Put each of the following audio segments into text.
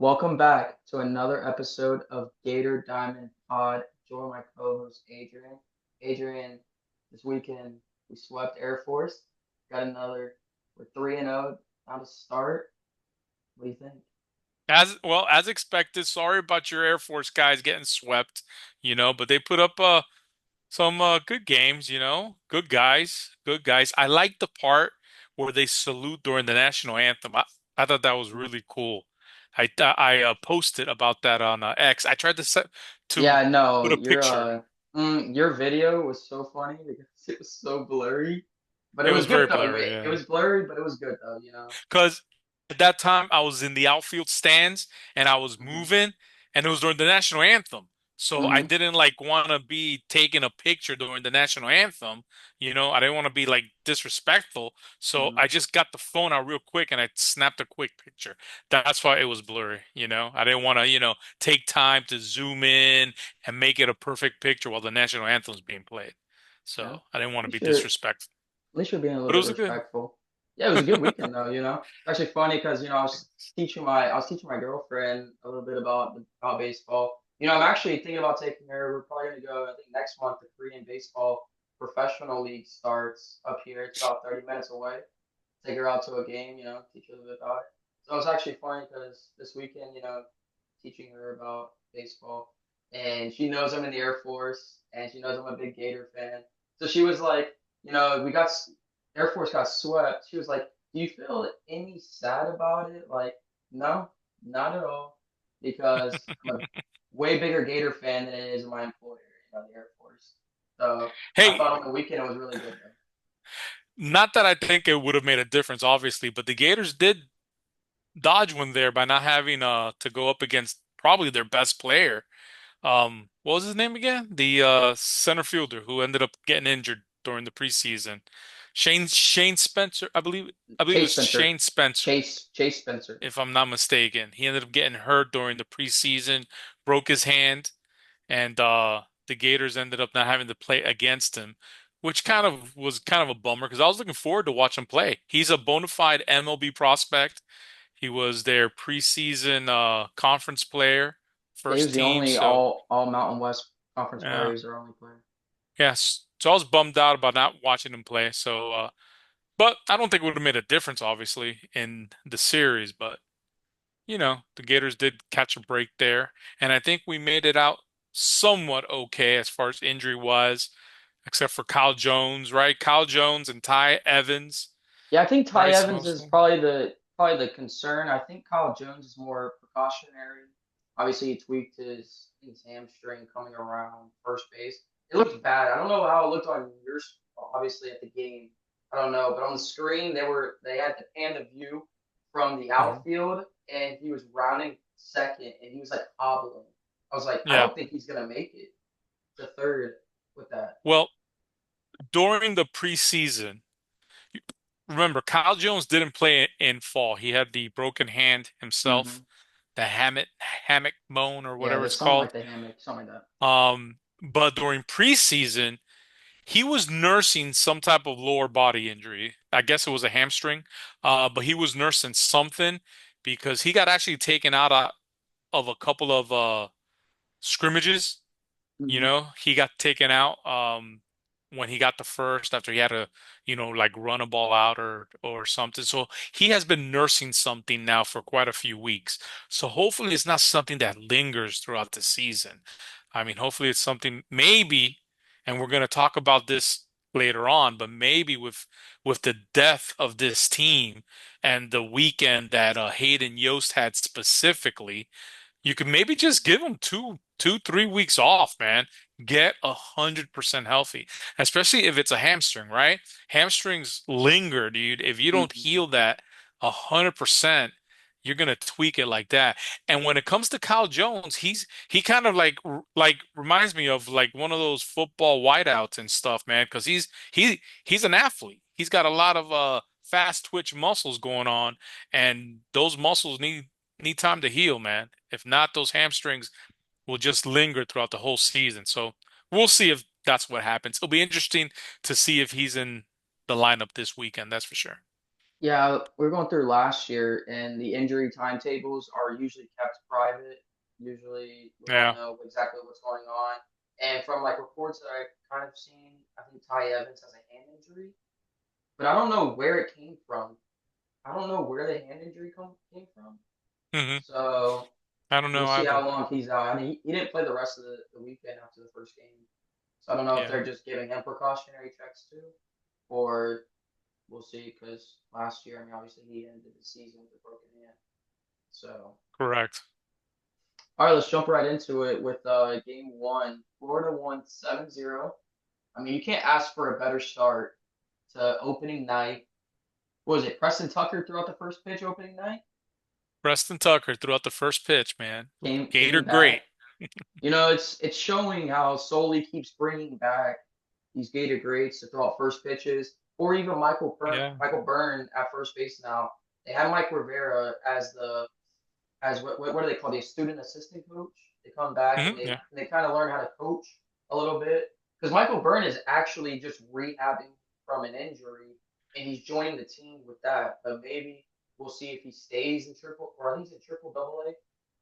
Welcome back to another episode of Gator Diamond Pod. Join my co-host Adrian. Adrian, this weekend we swept Air Force. Got another. We're 3-0. Now to start. What do you think? As expected. Sorry about your Air Force guys getting swept, but they put up some good games, good guys, good guys. I like the part where they salute during the national anthem. I thought that was really cool. I posted about that on X. I tried to Yeah, no, put a picture. your video was so funny because it was so blurry, but it It was was good very though. blurry, It yeah. was blurry, but it was good though. Because at that time I was in the outfield stands and I was Hmm. moving, and it was during the national anthem. So I Hmm. didn't like want to be taking a picture during the national anthem. I didn't want to be like disrespectful. So Hmm. I just got the phone out real quick and I snapped a quick picture. That's why it was blurry. I didn't want to, take time to zoom in and make it a perfect picture while the national anthem's being played. Yeah. So I didn't want to You be should. disrespectful. At least you're being a little But it bit was a good. respectful. Yeah, it was a good weekend though. It's actually funny because I was teaching my girlfriend a little bit about baseball. I'm actually thinking about taking her. We're probably gonna go. I think next month the Korean baseball professional league starts up here. It's about 30 minutes away. Take her out to a game. Teach her a little bit about it. So it's actually funny because this weekend, teaching her about baseball, and she knows I'm in the Air Force, and she knows I'm a big Gator fan. So she was like, we got Air Force got swept. She was like, "Do you feel any sad about it?" Like, no, not at all, because I'm a way bigger Gator fan than it is my employer, the Air Force. So I Hey, thought on the weekend it was really good though. not that I think it would have made a difference, obviously, but the Gators did dodge one there by not having to go up against probably their best player. What was his name again? The center fielder who ended up getting injured during the preseason. Shane Spencer, I believe it Chase was Spencer, Shane Spencer, Chase Spencer. if I'm not mistaken. He ended up getting hurt during the preseason, broke his hand, and the Gators ended up not having to play against him, which kind of a bummer because I was looking forward to watch him play. He's a bona fide MLB prospect. He was their preseason conference player, Yeah, he was first the team. only So all Mountain West conference player. He yeah, was their only player. yes. So I was bummed out about not watching him play. So, but I don't think it would have made a difference, obviously, in the series. But the Gators did catch a break there, and I think we made it out somewhat okay as far as injury wise, except for Kyle Jones, right? Kyle Jones and Ty Evans, Yeah, I think Ty right? Evans is Mostly. probably the concern. I think Kyle Jones is more precautionary. Obviously, he tweaked his hamstring coming around first base. It looked bad. I don't know how it looked on yours. Obviously, at the game, I don't know, but on the screen they had the pan of view from the Mhm. outfield, and he was rounding second, and he was like hobbling. I was like, I Yeah. don't think he's gonna make it to third with that. Well, during the preseason, remember Kyle Jones didn't play in fall. He had the broken hand himself, Hmm. the hammock bone or Yeah, whatever there's it's something like called. the hammock, something like that. But during preseason, he was nursing some type of lower body injury. I guess it was a hamstring. But he was nursing something because he got actually taken out of a couple of scrimmages. Hmm. He got taken out when he got the first after he had to, like run a ball out or something. So he has been nursing something now for quite a few weeks. So hopefully it's not something that lingers throughout the season. I mean, hopefully it's something maybe, and we're going to talk about this later on, but maybe with the death of this team and the weekend that Hayden Yost had specifically, you could maybe just give them 3 weeks off, man. Get 100% healthy, especially if it's a hamstring, right? Hamstrings linger, dude. If you don't Hmm. heal that 100%, you're gonna tweak it like that. And when it comes to Kyle Jones, he kind of like reminds me of like one of those football wideouts and stuff, man, because he's an athlete. He's got a lot of fast twitch muscles going on, and those muscles need time to heal, man. If not, those hamstrings will just linger throughout the whole season. So we'll see if that's what happens. It'll be interesting to see if he's in the lineup this weekend, that's for sure. Yeah, we are going through last year, and the injury timetables are usually kept private. Usually, we don't Yeah. know exactly what's going on. And from like reports that I've kind of seen, I think Ty Evans has a hand injury, but I don't know where it came from. I don't know where the hand injury came from. Hmm. So I don't we'll know see either. how long he's out. I mean, he didn't play the rest of the weekend after the first game. So I don't know if Yeah, they're just giving him precautionary checks too, or we'll see. Because last year, I mean, obviously he ended the season with a broken hand. So, correct. all right, let's jump right into it with game one. Florida won 7-0. I mean, you can't ask for a better start to opening night. What was it? Preston Tucker throughout the first pitch opening night Preston Tucker throughout the first pitch, man. Gator came back. great. You know, it's showing how Solly keeps bringing back these Gator greats to throw out first pitches, or even Yeah. Michael Byrne at first base now. They have Mike Rivera as the as what do they call the student assistant coach? They come back and Yeah. they kind of learn how to coach a little bit because Michael Byrne is actually just rehabbing from an injury and he's joining the team with that. But maybe we'll see if he stays in triple or I think he's in triple double A.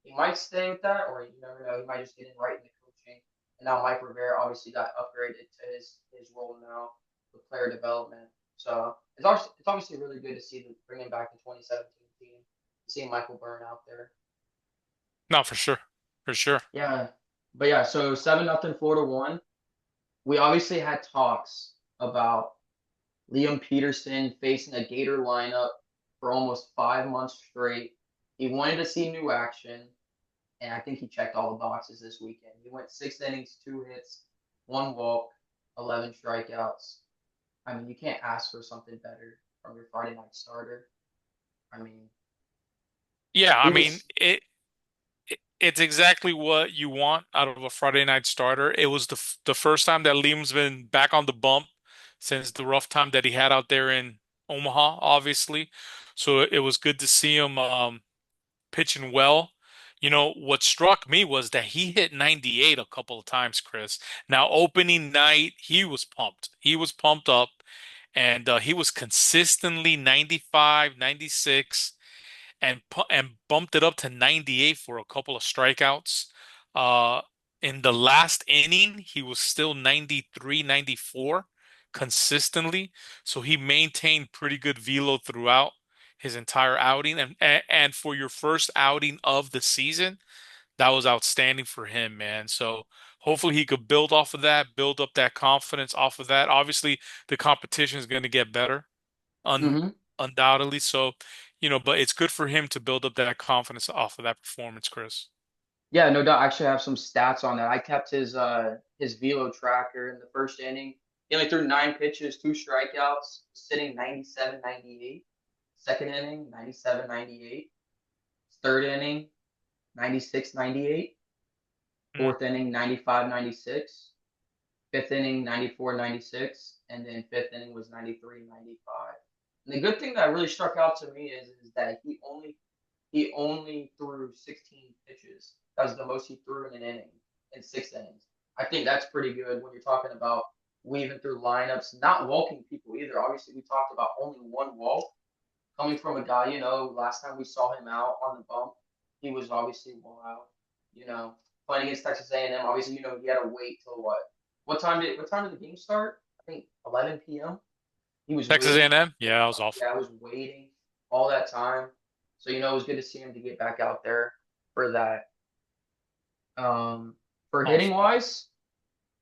He might stay with that, or you never know. He might just get in right in the coaching. And now Mike Rivera obviously got upgraded to his role now with player development. So it's obviously really good to see them bringing back the 2017 team, seeing Michael Byrne out there. No, for sure. For sure. Yeah, but yeah, so 7-0 Florida won. We obviously had talks about Liam Peterson facing a Gator lineup for almost 5 months straight. He wanted to see new action, and I think he checked all the boxes this weekend. He went 6 innings, 2 hits, 1 walk, 11 strikeouts. I mean, you can't ask for something better from your Friday night starter. I mean, Yeah, I he mean, was. it's exactly what you want out of a Friday night starter. It was the first time that Liam's been back on the bump since the rough time that he had out there in Omaha, obviously. So it was good to see him pitching well. You know, what struck me was that he hit 98 a couple of times, Chris. Now, opening night, he was pumped. He was pumped up, and he was consistently 95, 96 and bumped it up to 98 for a couple of strikeouts. Uh, in the last inning, he was still 93, 94 consistently. So he maintained pretty good velo throughout his entire outing. And for your first outing of the season, that was outstanding for him, man. So hopefully he could build off of that, build up that confidence off of that. Obviously, the competition is going to get better un Mhm. undoubtedly. So, but it's good for him to build up that confidence off of that performance, Chris. Yeah, no doubt. I actually have some stats on that. I kept his velo tracker in the first inning. He only threw 9 pitches, 2 strikeouts, sitting 97, 98. Second inning, 97, 98. Third inning, 96, 98. Mm. Fourth inning, 95, 96. Fifth inning, 94, 96. And then fifth inning was 93, 95. And the good thing that really struck out to me is that he only threw 16 pitches. That was the most he threw in an inning in 6 innings. I think that's pretty good when you're talking about weaving through lineups, not walking people either. Obviously, we talked about only 1 walk coming from a guy. Last time we saw him out on the bump, he was obviously wild. Playing against Texas A&M, obviously, he had to wait till what? What time did the game start? I think 11 p.m. He was Texas waiting. A&M? Yeah, that was awful. Yeah, I was waiting all that time. So it was good to see him to get back out there for that. For hitting Awful. wise,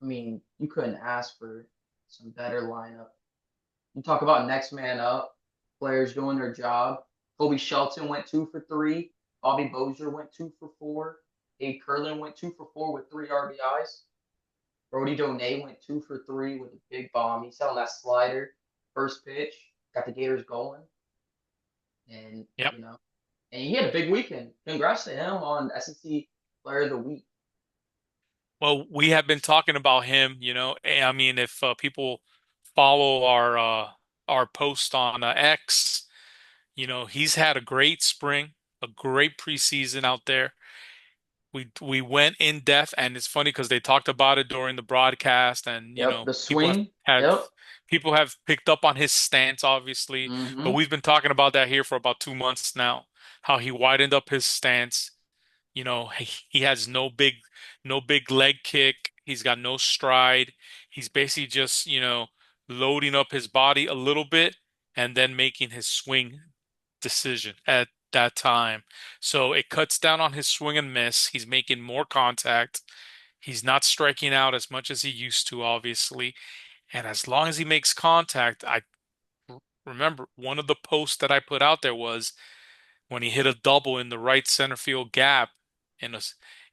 I mean, you couldn't ask for some better lineup. You talk about next man up, players doing their job. Kobe Shelton went 2 for 3. Bobby Bozier went 2 for 4. Abe Curlin went 2 for 4 with 3 RBIs. Brody Donay went 2 for 3 with a big bomb. He's on that slider, first pitch, got the Gators going, and Yep. and he had a big weekend. Congrats to him on SEC Player of the Week. Well, we have been talking about him, I mean, if people follow our post on X, he's had a great spring, a great preseason out there. We went in depth, and it's funny because they talked about it during the broadcast, and Yep, the people have swing. had Yep. People have picked up on his stance, obviously, but Mm-hmm. we've been talking about that here for about 2 months now, how he widened up his stance. He has no big leg kick. He's got no stride. He's basically just, loading up his body a little bit and then making his swing decision at that time. So it cuts down on his swing and miss. He's making more contact. He's not striking out as much as he used to, obviously. And as long as he makes contact, I remember one of the posts that I put out there was when he hit a double in the right center field gap in a,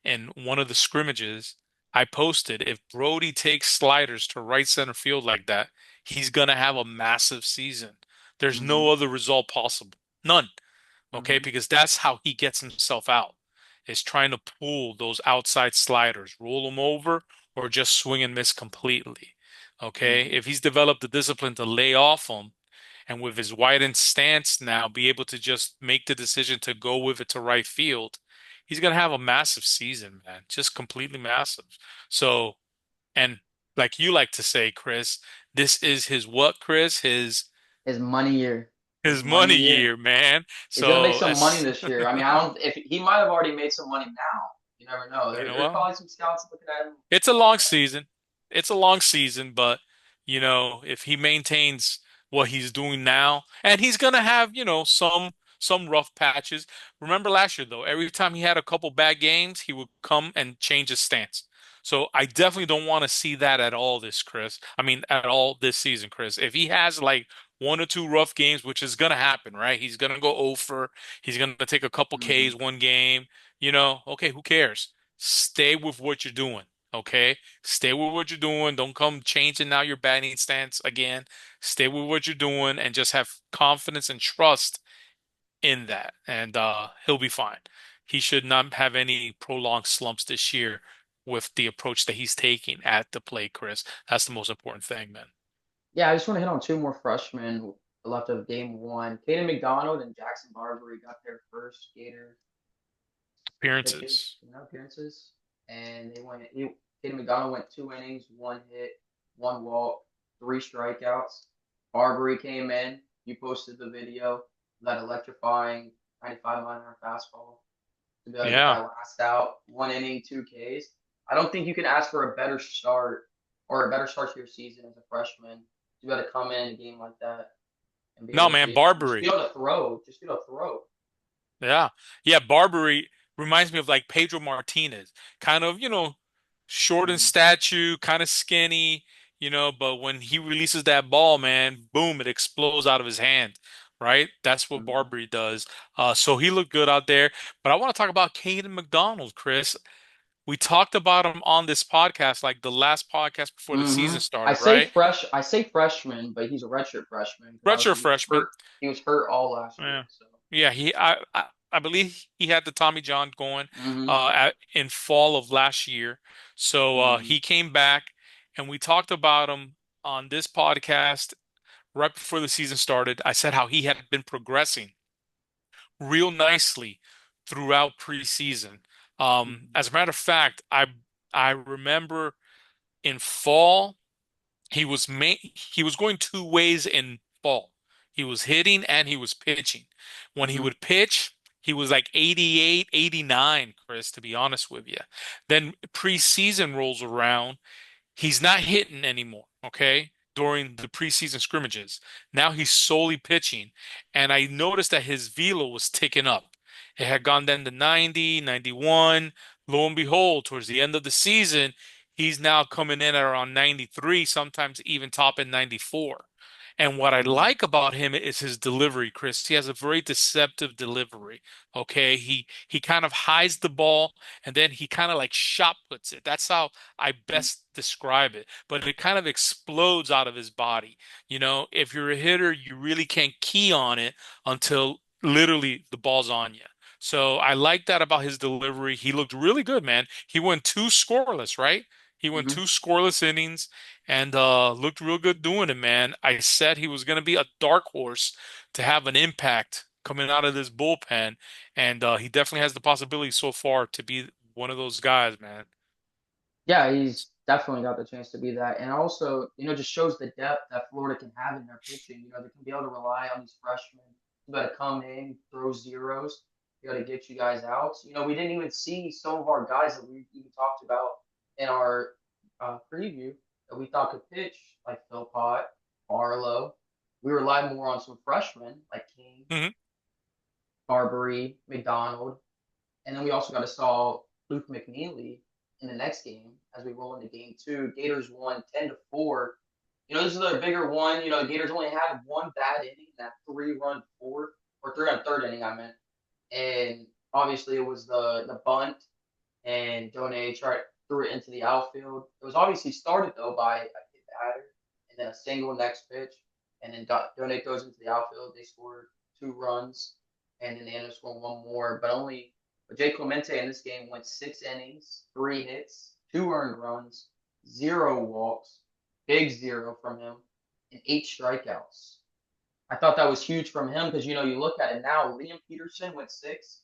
in one of the scrimmages. I posted, if Brody takes sliders to right center field like that, he's gonna have a massive season. There's Mm-hmm. no other result possible. None. Okay, Mm-hmm. because that's how he gets himself out, is trying to pull those outside sliders, roll them over, or just swing and miss completely. Okay, Mm-hmm. if he's developed the discipline to lay off them, and with his widened stance now, be able to just make the decision to go with it to right field, he's gonna have a massive season, man. Just completely massive. So, and like you like to say, Chris, this is his what, Chris? His His money year. His his money money year. year, man. He's gonna make So some money as this year. I mean, I don't. If he might have already made some money now. You never know. you know There's what? probably some scouts looking at him. It's a Like, long season. It's a long season, but if he maintains what he's doing now, and he's gonna have, some rough patches. Remember last year though, every time he had a couple bad games, he would come and change his stance. So I definitely don't want to see that at all this Chris. I mean, at all this season, Chris. If he has like one or two rough games, which is gonna happen, right? He's gonna go over. He's gonna take a couple mm-hmm. Ks one game. Okay, who cares? Stay with what you're doing. Okay. Stay with what you're doing. Don't come changing now your batting stance again. Stay with what you're doing and just have confidence and trust in that. And he'll be fine. He should not have any prolonged slumps this year with the approach that he's taking at the plate, Chris. That's the most important thing, man. Yeah, I just want to hit on two more freshmen left of game one. Caden McDonald and Jackson Barbary got their first Gator pitches, Appearances. appearances, and they went. Caden McDonald went 2 innings, 1 hit, 1 walk, 3 strikeouts. Barbary came in. You posted the video. That electrifying 95-mile-an-hour fastball to be able to get Yeah. that last out. 1 inning, 2 Ks. I don't think you can ask for a better start or a better start to your season as a freshman to be able to come in a game like that and be No, able to, man, just be Barbary. able to throw, just be able to throw. Yeah. Yeah, Barbary reminds me of like Pedro Martinez. Kind of, short in Mm-hmm. stature, kind of skinny, but when he releases that ball, man, boom, it explodes out of his hand, right? That's what Mm-hmm. Barbary does. So he looked good out there. But I want to talk about Caden McDonald, Chris. We talked about him on this podcast, like the last podcast before the Mm-hmm. season started, right? I say freshman, but he's a redshirt freshman because Redshirt obviously he was freshman. hurt. He was hurt all last year. Yeah. So. Yeah, I believe he had the Tommy John going Mm-hmm. in fall of last year. So Mm-hmm. he came back and we talked about him on this podcast right before the season started. I said how he had been progressing real nicely throughout preseason. Mm-hmm. As a matter of fact, I remember in fall he was going two ways in fall. He was hitting and he was pitching. When he Mm-hmm. would pitch, he was like 88, 89, Chris, to be honest with you. Then preseason rolls around. He's not hitting anymore, okay? During the preseason scrimmages. Now he's solely pitching. And I noticed that his velo was ticking up. It had gone down to 90, 91. Lo and behold, towards the end of the season, he's now coming in at around 93, sometimes even topping 94. And what I Mm-hmm. like about him is his delivery, Chris. He has a very deceptive delivery. Okay. He kind of hides the ball and then he kind of like shot puts it. That's how I best describe it, but it kind of explodes out of his body. If you're a hitter, you really can't key on it until literally the ball's on you. So I like that about his delivery. He looked really good, man. He went two scoreless, right? He went Mm-hmm. two scoreless innings and looked real good doing it, man. I said he was going to be a dark horse to have an impact coming out of this bullpen, and he definitely has the possibility so far to be one of those guys, man. Yeah, he's definitely got the chance to be that. And also, just shows the depth that Florida can have in their pitching. They can be able to rely on these freshmen who got to come in, throw zeros, be able to get you guys out. We didn't even see some of our guys that we even talked about in our preview that we thought could pitch, like Philpott, Barlow. We relied more on some freshmen like King, Hmm. Marbury, McDonald, and then we also got to saw Luke McNeely in the next game as we roll into game two. Gators won 10-4. This is a bigger one. The Gators only had one bad inning, that 3-run fourth, or 3-run third inning, I meant. And obviously it was the bunt, and Donay threw it into the outfield. It was obviously started, though, by a hit batter, and then a single next pitch. And then Donay goes into the outfield. They scored 2 runs, and then they ended up scoring one more. But Jay Clemente in this game went 6 innings, 3 hits, 2 earned runs, 0 walks, big zero from him, and 8 strikeouts. I thought that was huge from him because you look at it now. Liam Peterson went 6,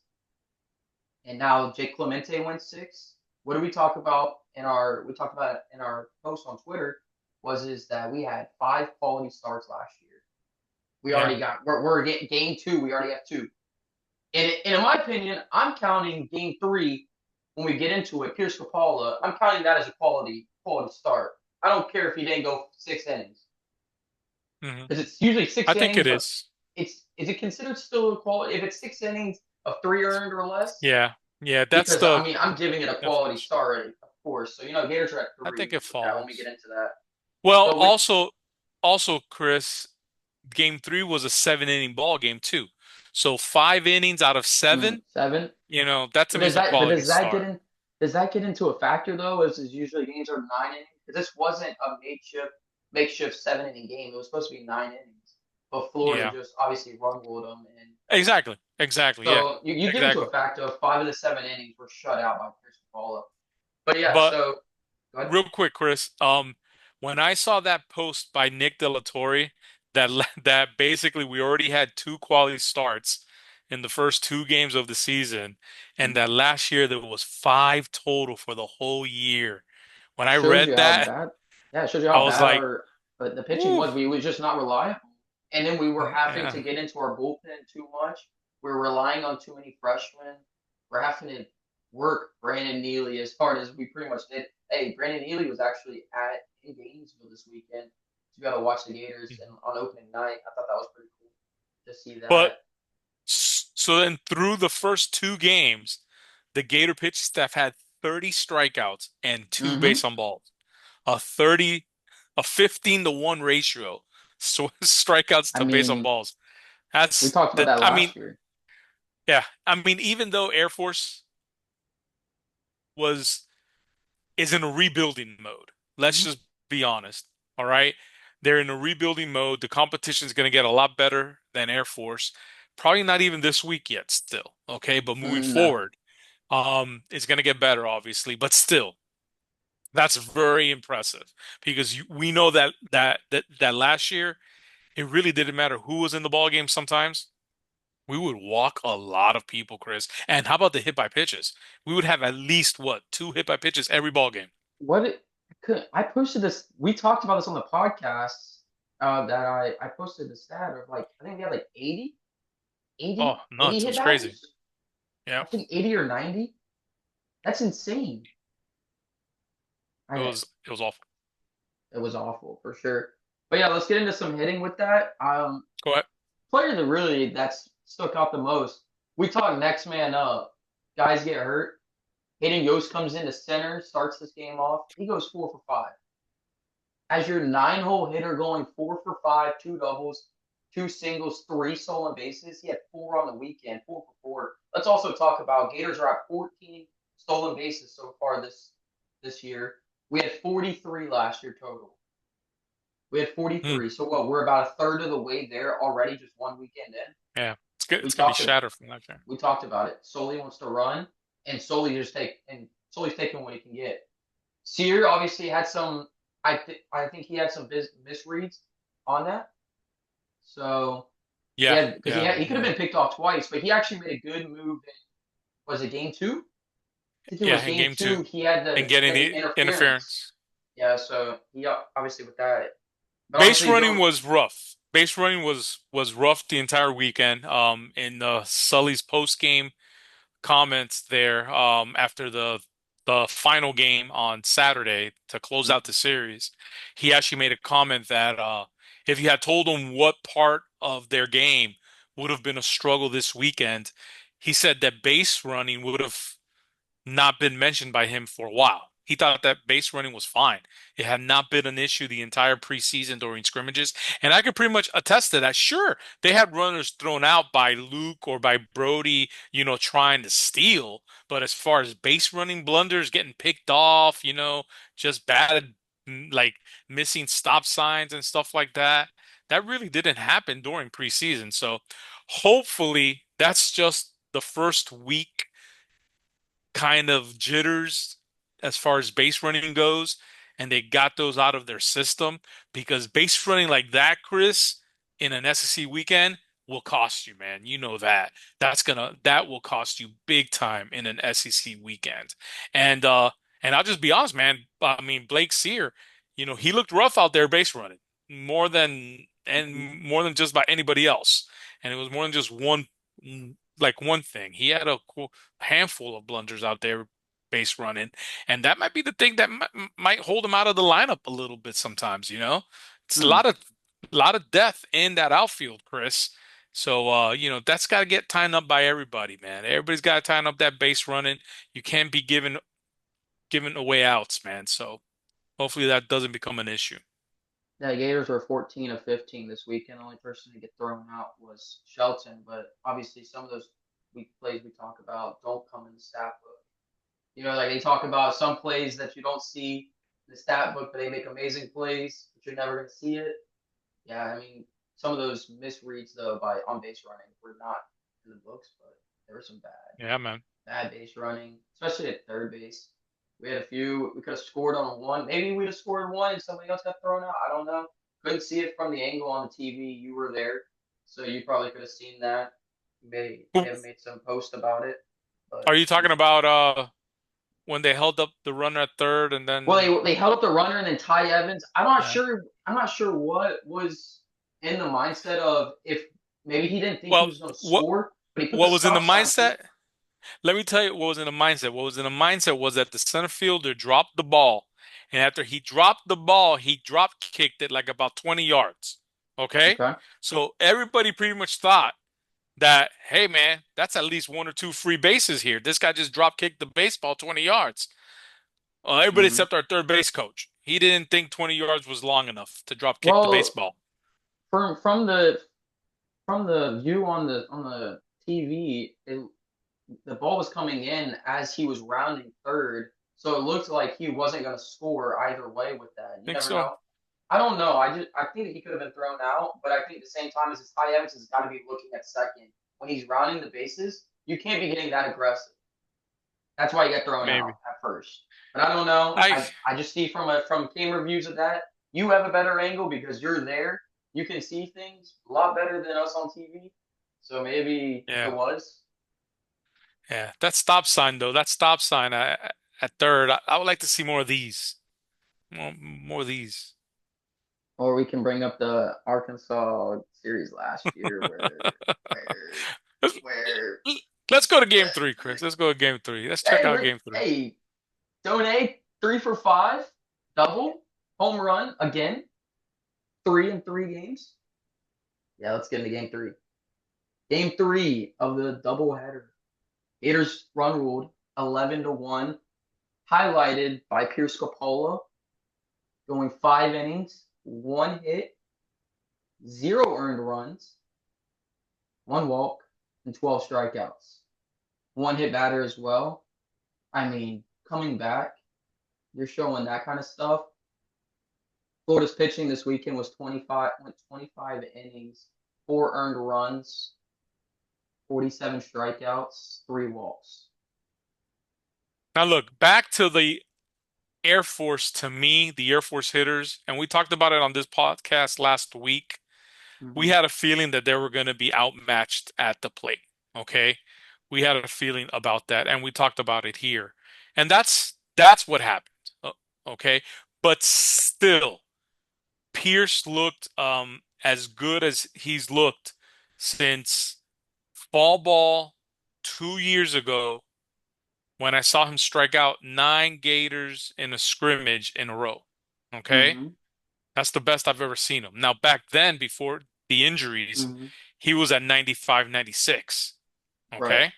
and now Jake Clemente went 6. What did we talk about we talked about it in our post on Twitter was is that we had 5 quality starts last year. We Yeah. already got we're getting game 2. We already have 2. And in my opinion, I'm counting game 3 when we get into it. Pierce Capalla, I'm counting that as a quality start. I don't care if he didn't go 6 innings Hmm. because it's usually I six think it innings of is. it's is it considered still a quality if it's 6 innings of 3 earned or less? Yeah. Yeah. That's Because the I'm giving it a quality definition. start already, of course. So Gators are at I 3 think it with that when we falls. get into that. Well, But we also, Chris, game three was a 7 inning ball game too. So 5 innings out of seven, 7. that to But me does is a that but quality does that get start. in does that get into a factor though? As usually games are 9 innings? Because this wasn't a makeshift 7 inning game. It was supposed to be 9 innings. But Florida Yeah. just obviously run-ruled them, and Exactly. Exactly. Yeah. so you give into Exactly. a factor of 5 of the 7 innings were shut out by Chris Paula. But yeah, But so go ahead. real quick, Chris, when I saw that post by Nick Delatorre that basically we already had 2 quality starts in the first 2 games of the season, and that last year there was 5 total for the whole year. When I Shows you read how that, bad. Yeah, it shows you I how was bad like, our the pitching "Ooh, was. We was just not reliable, and then we were having yeah." to get into our bullpen too much. We're relying on too many freshmen. We're having to work Brandon Neely as hard as we pretty much did. Hey, Brandon Neely was actually in Gainesville this weekend. So you got to watch the Gators and on opening night. I thought that was pretty cool to see But that. so then through the first 2 games, the Gator pitching staff had 30 strikeouts and two Mm-hmm. base on balls. A 30, a 15-to-1 ratio. So strikeouts I to base on mean, balls. we That's talked about that. that I mean, last year. yeah. I mean, even though Air Force was is in a rebuilding mode, let's Mm-hmm. just be honest. All right. They're in a rebuilding mode. The competition is going to get a lot better than Air Force. Probably not even this week yet, still. Okay. But moving No. forward, it's going to get better, obviously. But still, that's very impressive because we know that last year it really didn't matter who was in the ball game sometimes. We would walk a lot of people, Chris. And how about the hit by pitches? We would have at least what, 2 hit by pitches every ball game. What it could I posted this we talked about this on the podcast that I posted the stat of like I think we had like 80 Oh, 80 80 nuts. It hit was crazy. batters. Yeah. I think 80 or 90. That's insane. It I was it was awful. It was awful for sure. But yeah, let's get into some hitting with that. Go ahead. Player that really that's stuck out the most. We talk next man up. Guys get hurt. Hayden Yost comes into center, starts this game off. He goes 4 for 5. As your 9-hole hitter going 4 for 5, 2 doubles, 2 singles, 3 stolen bases. He had 4 on the weekend, 4 for 4. Let's also talk about Gators are at 14 stolen bases so far this year. We had 43 last year total. We had Hmm. 43. So what? We're about a third of the way there already, just one weekend in. Yeah. It's good. We It's gonna be talked shattered from that game. we talked about it. Sully wants to run, and Sully's taking what he can get. Sear obviously had some. I think he had some misreads on that. So Yeah. because Yeah. he could have Yeah. been picked off twice, but he actually made a good move. Was it game 2? I think it Yeah. was In game game two two. He had and the getting the the interference. interference. Yeah, so he obviously with that, but Base obviously running don't. was rough. Base running was rough the entire weekend. In Sully's post game comments there after the final game on Saturday to close out the Mhm. series, he actually made a comment that if you had told him what part of their game would have been a struggle this weekend, he said that base running would have not been mentioned by him for a while. He thought that base running was fine. It had not been an issue the entire preseason during scrimmages. And I could pretty much attest to that. Sure, they had runners thrown out by Luke or by Brody, trying to steal. But as far as base running blunders, getting picked off, just bad, like missing stop signs and stuff like that, that really didn't happen during preseason. So hopefully that's just the first week kind of jitters as far as base running goes, and they got those out of their system because base running like that, Chris, in an SEC weekend will cost you, man. You know that. That will cost you big time in an SEC weekend. And I'll just be honest, man. I mean, Blake Sear, he looked rough out there base running Mhm. more than just by anybody else. And it was more than just one thing. He had a handful of blunders out there base running, and that might be the thing that might hold him out of the lineup a little bit sometimes. It's a Hmm. lot of depth in that outfield, Chris. So that's got to get tied up by everybody, man. Everybody's got to tie up that base running. You can't be giving away outs, man. So hopefully that doesn't become an issue. Yeah, Gators were 14 of 15 this weekend. The only person to get thrown out was Shelton, but obviously some of those weak plays we talk about don't come in the stat book. Like they talk about some plays that you don't see in the stat book, but they make amazing plays, but you're never going to see it. Yeah, I mean, some of those misreads though by on base running were not in the books, but there were some Yeah, man. bad base running, especially at third base. We had a few. We could have scored on a one. Maybe we'd have scored one and somebody else got thrown out. I don't know. Couldn't see it from the angle on the TV. You were there, so you probably could have seen that. You may Who- have made some post about it, Are but you talking about when they held up the runner at third and well, then they held up the runner and then Ty Evans. I'm not yeah. sure. I'm not sure what was in the mindset of if maybe he didn't think he Well, was going to what score, but he put the what was in the stop sign through. mindset? Let me tell you what was in the mindset. What was in the mindset was that the center fielder dropped the ball, and after he dropped the ball, he drop kicked it like about 20 yards. Okay? Okay. So everybody pretty much thought that, hey man, that's at least one or two free bases here. This guy just drop kicked the baseball 20 yards. Everybody Hmm. except our third base coach. He didn't think 20 yards was long enough to drop kick the Well, baseball. from the view on the TV, the ball was coming in as he was rounding third, so it looked like he wasn't going to score either way with that. You Think never so? know. I don't know. I think that he could have been thrown out, but I think at the same time as his Ty Evans has got to be looking at second when he's rounding the bases. You can't be getting that aggressive. That's why he got thrown out Maybe. at first. But I don't know. I I just see from camera views of that, you have a better angle because you're there. You can see things a lot better than us on TV. So maybe it yeah. was. Yeah, that stop sign though, that stop sign at third, I would like to see more of these. More of these. Or we can bring up the Arkansas series last year where Let's, where let's go to game three, Chris. Let's go to game three. Let's check out game three. hey, Donate 3 for 5, double, home run again, 3 in 3 games. Yeah, let's get into game three. Game three of the doubleheader. Gators run ruled 11-1, highlighted by Pierce Capola going 5 innings, 1 hit, 0 earned runs, 1 walk, and 12 strikeouts. 1 hit batter as well. I mean, coming back, you're showing that kind of stuff. Florida's pitching this weekend was 25 innings, 4 earned runs, 47 strikeouts, 3 walks. Now look, back to the Air Force to me, the Air Force hitters, and we talked about it on this podcast last week. We Mm-hmm. had a feeling that they were going to be outmatched at the plate. Okay. We had a feeling about that, and we talked about it here. And that's what happened. Okay. But still, Pierce looked as good as he's looked since fall ball 2 years ago when I saw him strike out nine Gators in a scrimmage in a row. Okay? Mm-hmm. That's the best I've ever seen him. Now, back then, before the injuries, Mm-hmm. he was at 95, 96. Right. Okay?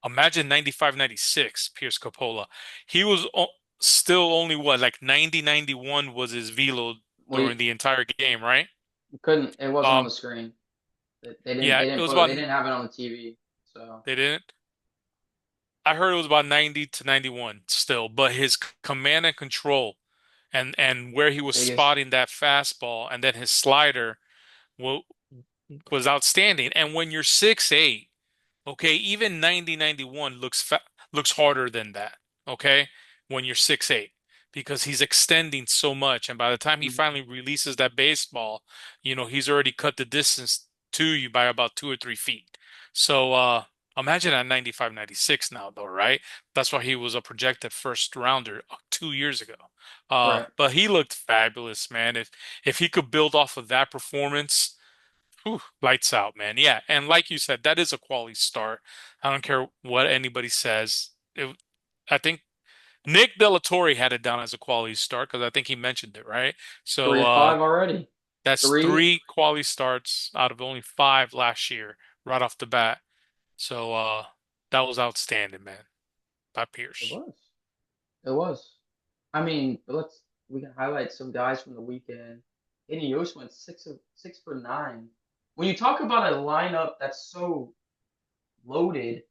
Imagine 95, 96, Pierce Capola. He was still only what, like 90, 91 was his velo during We the entire game, right? couldn't. It wasn't on the Um, screen. They didn't. yeah, They it didn't was put. about, They didn't have it on the TV. So they didn't. I heard it was about 90 to 91 still, but his command and control and where he was biggest. spotting that fastball and then his slider wa- was outstanding. And when you're 6'8", okay, even 90, 91 looks harder than that, okay, when you're 6'8", because he's extending so much. And by the time he Mm-hmm. finally releases that baseball, he's already cut the distance to you by about 2 or 3 feet. So imagine at 95, 96 now, though, right? That's why he was a projected first rounder 2 years ago. Right. But he looked fabulous, man. If he could build off of that performance. Whew, lights out, man. Yeah, and like you said, that is a quality start. I don't care what anybody says. I think Nick Delatorre had it down as a quality start because I think he mentioned it, right? So 3 of 5 already. that's Three. three quality starts out of only five last year, right off the bat. So that was outstanding, man, by It Pierce. was. It was. I mean, we can highlight some guys from the weekend. Ineos went 6 for 9. When you talk about a lineup that's so loaded,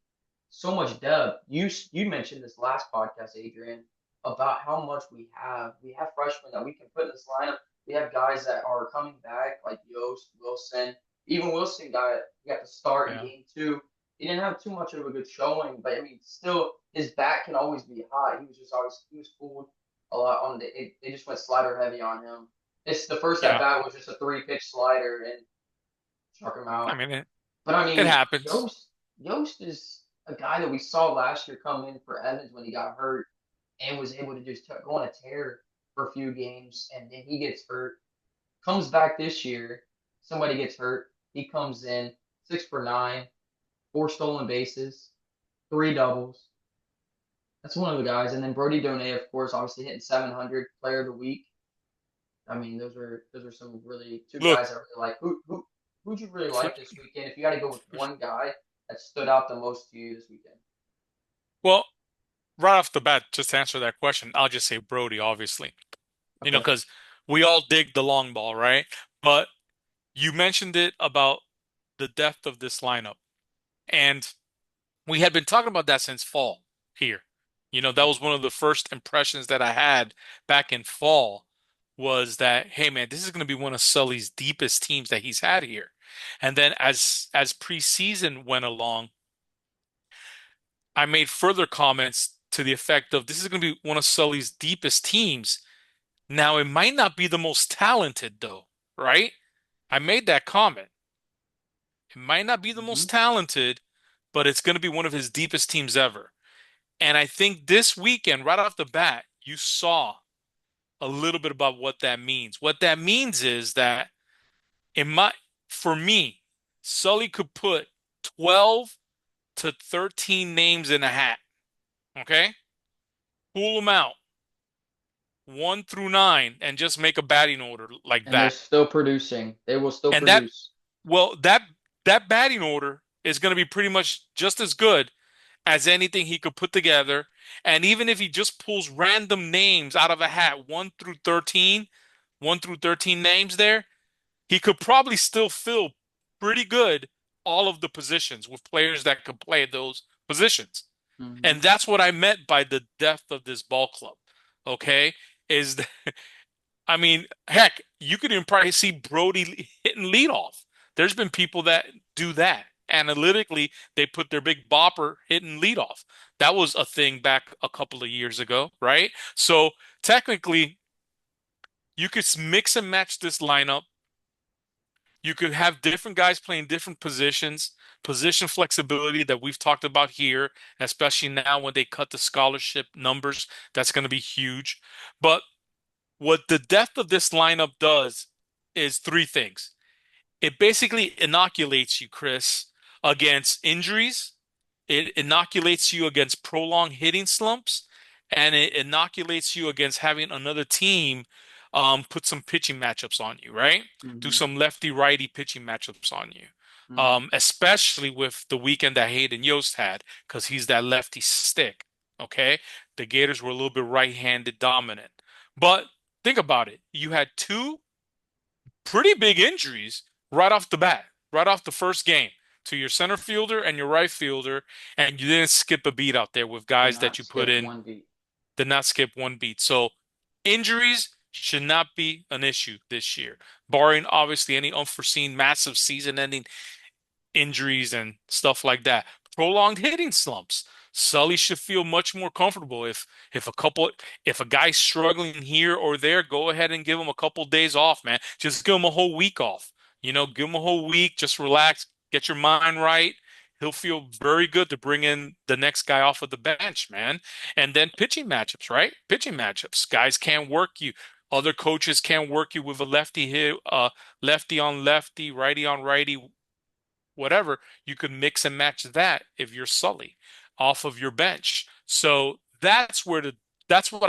so much depth. You mentioned this last podcast, Adrian, about how much we have. We have freshmen that we can put in this lineup. We have guys that are coming back like Yost, Wilson. Even Wilson got the start in Yeah. game 2. He didn't have too much of a good showing, but I mean, still his bat can always be high. He was fooled a lot on they just went slider heavy on him. It's the first at Yeah. bat was just a 3 pitch slider and struck him I out. mean, But I it mean, happens. Yost is a guy that we saw last year come in for Evans when he got hurt and was able to just go on a tear for a few games, and then he gets hurt. Comes back this year, somebody gets hurt. He comes in 6 for 9, 4 stolen bases, 3 doubles. That's one of the guys. And then Brody Donay, of course, obviously hitting 700, player of the week. I mean, those are some really two Look, guys I really like. Who'd you really for, like this weekend? If you got to go with one guy that stood out the most to you this weekend. well, right off the bat, just to answer that question, I'll just say Brody, obviously. Okay. Because we all dig the long ball, right? But you mentioned it about the depth of this lineup. And we had been talking about that since fall here. That was one of the first impressions that I had back in fall was that, hey man, this is going to be one of Sully's deepest teams that he's had here. And then as preseason went along, I made further comments to the effect of this is going to be one of Sully's deepest teams. Now, it might not be the most talented though, right? I made that comment. It might not be the Mm-hmm. most talented, but it's going to be one of his deepest teams ever. And I think this weekend, right off the bat, you saw a little bit about what that means. What that means is that in my, for me, Sully could put 12 to 13 names in a hat. Okay? Pull them out 1 through 9 and just make a batting order like And they're that. still producing. They will still And that, produce. well, that batting order is going to be pretty much just as good as anything he could put together. And even if he just pulls random names out of a hat, 1 through 13 names there, he could probably still fill pretty good all of the positions with players that could play those positions. Mm-hmm. And that's what I meant by the depth of this ball club. Okay? Is I mean, heck, you could even probably see Brody hitting leadoff. There's been people that do that. Analytically, they put their big bopper hitting leadoff. That was a thing back a couple of years ago, right? So technically, you could mix and match this lineup. You could have different guys playing different positions, position flexibility that we've talked about here, especially now when they cut the scholarship numbers. That's going to be huge. But what the depth of this lineup does is three things. It basically inoculates you, Chris, against injuries. It inoculates you against prolonged hitting slumps, and it inoculates you against having another team put some pitching matchups on you, right? Do Hmm. some lefty-righty pitching matchups on you. Hmm. Especially with the weekend that Hayden Yost had, because he's that lefty stick. Okay. The Gators were a little bit right-handed dominant. But think about it. You had two pretty big injuries right off the bat, right off the first game to your center fielder and your right fielder, and you didn't skip a beat out there with Did guys that not you put skip in, one beat. did not skip one beat. So injuries should not be an issue this year, barring obviously any unforeseen massive season-ending injuries and stuff like that. Prolonged hitting slumps. Sully should feel much more comfortable if a couple if a guy's struggling here or there, go ahead and give him a couple days off, man. Just give him a whole week off. Give him a whole week, just relax, get your mind right. He'll feel very good to bring in the next guy off of the bench, man. And then pitching matchups, right? Pitching matchups. Guys can't work you. Other coaches can't work you with a lefty hit, lefty on lefty, righty on righty, whatever, you could mix and match that if you're Sully off of your bench. So that's what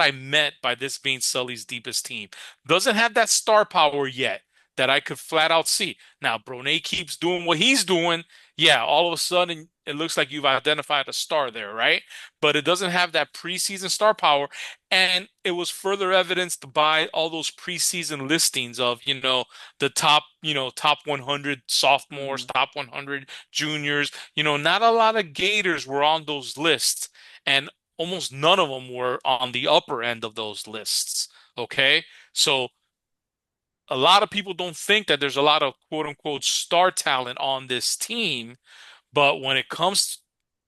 I meant by this being Sully's deepest team. Doesn't have that star power yet that I could flat out see. Now, Brone keeps doing what he's doing. Yeah, all of a sudden it looks like you've identified a star there, right? But it doesn't have that preseason star power. And it was further evidenced by all those preseason listings of, the top 100 sophomores, Hmm. top 100 juniors. Not a lot of Gators were on those lists, and almost none of them were on the upper end of those lists. Okay. So a lot of people don't think that there's a lot of quote unquote star talent on this team, but when it comes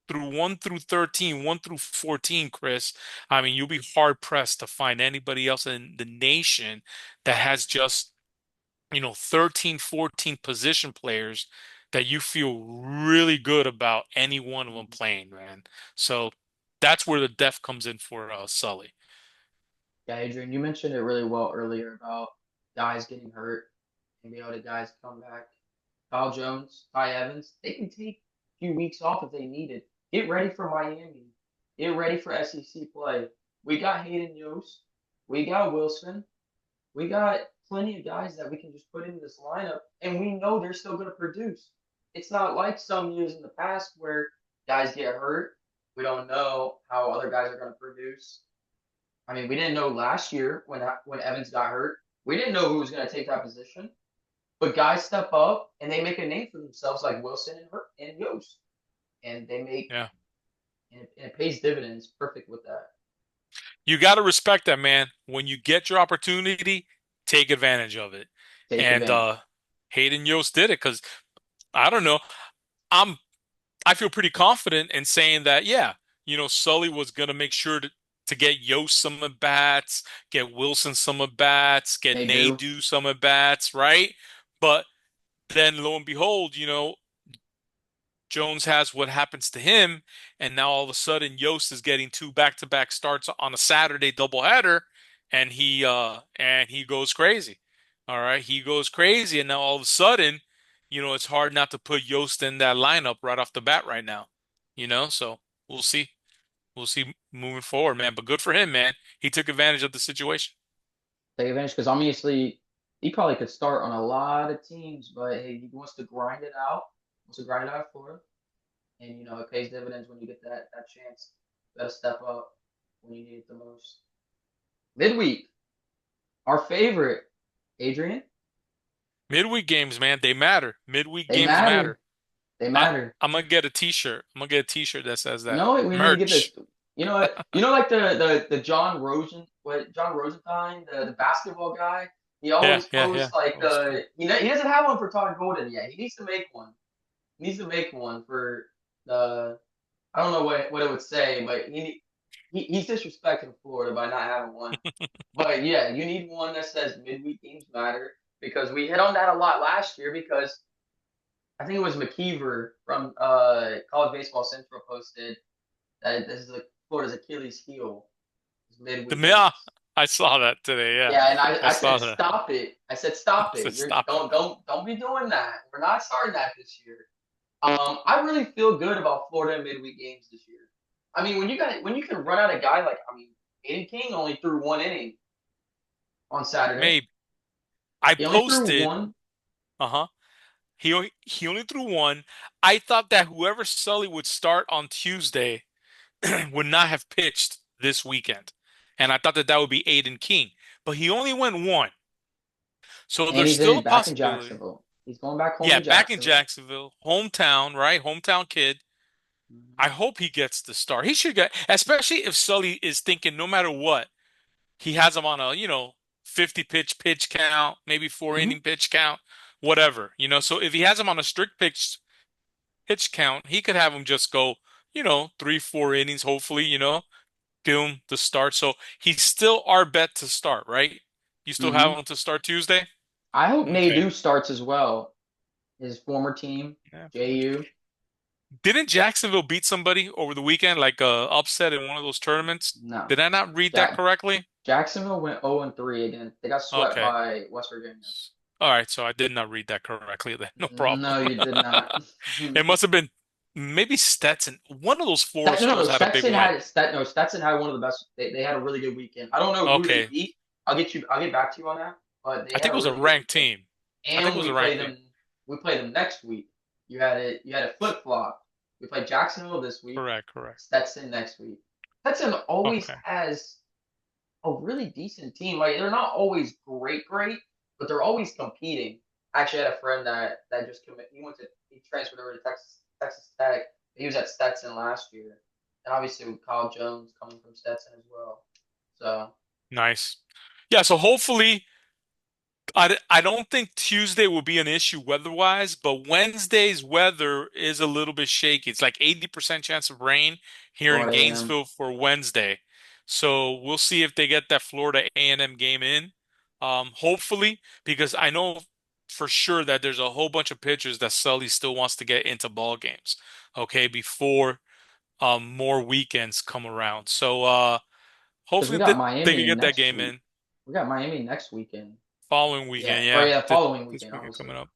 through 1 through 13, 1 through 14, Chris, I mean, you'll be hard pressed to find anybody else in the nation that has just 13, 14 position players that you feel really good about any one of them Hmm. playing, man. So that's where the depth comes in for Sully. Yeah, Adrian, you mentioned it really well earlier about guys getting hurt and be able to guys come back. Kyle Jones, Ty Evans, they can take a few weeks off if they need it. Get ready for Miami. Get ready for SEC play. We got Hayden Yost. We got Wilson. We got plenty of guys that we can just put in this lineup, and we know they're still going to produce. It's not like some years in the past where guys get hurt. We don't know how other guys are going to produce. I mean, we didn't know last year when Evans got hurt. We didn't know who was going to take that position. But guys step up and they make a name for themselves, like Wilson and Yost, and they make Yeah. and it pays dividends. Perfect with that. You got to respect that, man. When you get your opportunity, take advantage of it. Take And advantage. Hayden Yost did it because I don't know. I'm I feel pretty confident in saying that, yeah, Sully was going to make sure to get Yost some at bats, get Wilson some at bats, get They do. Nadu some at bats, right? But then lo and behold, Jones has what happens to him, and now all of a sudden Yost is getting two back-to-back starts on a Saturday doubleheader, and he goes crazy. All right, he goes crazy, and now all of a sudden, it's hard not to put Yost in that lineup right off the bat right now. So we'll see. We'll see moving forward, man. But good for him, man. He took advantage of the situation. Take advantage because obviously he probably could start on a lot of teams, but hey, he wants to grind it out. Wants to grind it out for him, and it pays dividends when you get that chance. You gotta step up when you need it the most. Midweek, our favorite, Adrian. Midweek games, man, they matter. Midweek They games matter. matter. They I, matter. I'm gonna get a t-shirt. I'm gonna get a t-shirt that says You that. know what? We need to get this. Merch. You know what? Like the John Rosenthine, the basketball guy. He Yeah, always yeah, yeah. posts like That was cool. he doesn't have one for Todd Golden yet. He needs to make one. He needs to make one for the I don't know what it would say, but he's disrespecting Florida by not having one. But yeah, you need one that says midweek games matter because we hit on that a lot last year because I think it was McKeever from College Baseball Central posted that this is Florida's Achilles heel, is The midweek yeah, games. I saw that today. Yeah, Yeah, and I I saw said that. stop it. I said I stop said, it. You're stop it. don't be doing that. We're not starting that this year. I really feel good about Florida midweek games this year. I mean, when you can run out a guy like Aiden King only threw one inning on Saturday. Maybe I He only threw posted. one. Uh-huh. He only threw one. I thought that whoever Sully would start on Tuesday would not have pitched this weekend, and I thought that that would be Aiden King, but he only went one. So And there's he's still a back in possibility. Jacksonville. He's going back home Yeah, to back in Jacksonville. Jacksonville, hometown, right? Hometown kid. I Mhm. hope he gets the start. He should get, especially if Sully is thinking no matter what, he has him on a, 50 pitch count, maybe four Mhm. inning pitch count, whatever, So if he has him on a strict pitch count, he could have him just go, 3, 4 innings, hopefully, give him the start. So he's still our bet to start, right? You still have Mhm. him to start Tuesday? I hope Okay. Nadeau starts as well. His former team, Yeah, forward. JU. Didn't Jacksonville beat somebody over the weekend, like upset in one of those tournaments? No. Did I not read that Jack correctly? Jacksonville went 0-3 again. They got swept Okay. by West Virginia. All right, so I did not read that correctly then. No problem. No, you did not. It must have been maybe Stetson. One of those Florida schools had a big win. Stetson had one of the best. They had a really good weekend. I don't know who they Okay. beat. I'll get back to you on that. But they I had think a it was a really good ranked weekend. team. I think it And was a ranked team. we play them next week. You had a flip flop. We play Jacksonville this week, Correct, correct. Stetson next week. Stetson always Okay. has a really decent team. Like they're not always great, but they're always competing. I actually had a friend that just committed. He transferred over to Texas Tech. He was at Stetson last year, and obviously with Kyle Jones coming from Stetson as well. So Nice. Yeah, so hopefully I don't think Tuesday will be an issue weather-wise, but Wednesday's weather is a little bit shaky. It's like 80% chance of rain here in Florida A&M. Gainesville for Wednesday. So we'll see if they get that Florida A&M game in. Hopefully, because I know for sure that there's a whole bunch of pitchers that Sully still wants to get into ball games, okay, before more weekends come around. So Because we hopefully got they can Miami get that next game week. in We got Miami next weekend. following Yeah, weekend. or Yeah, yeah, following this weekend, weekend obviously. coming up.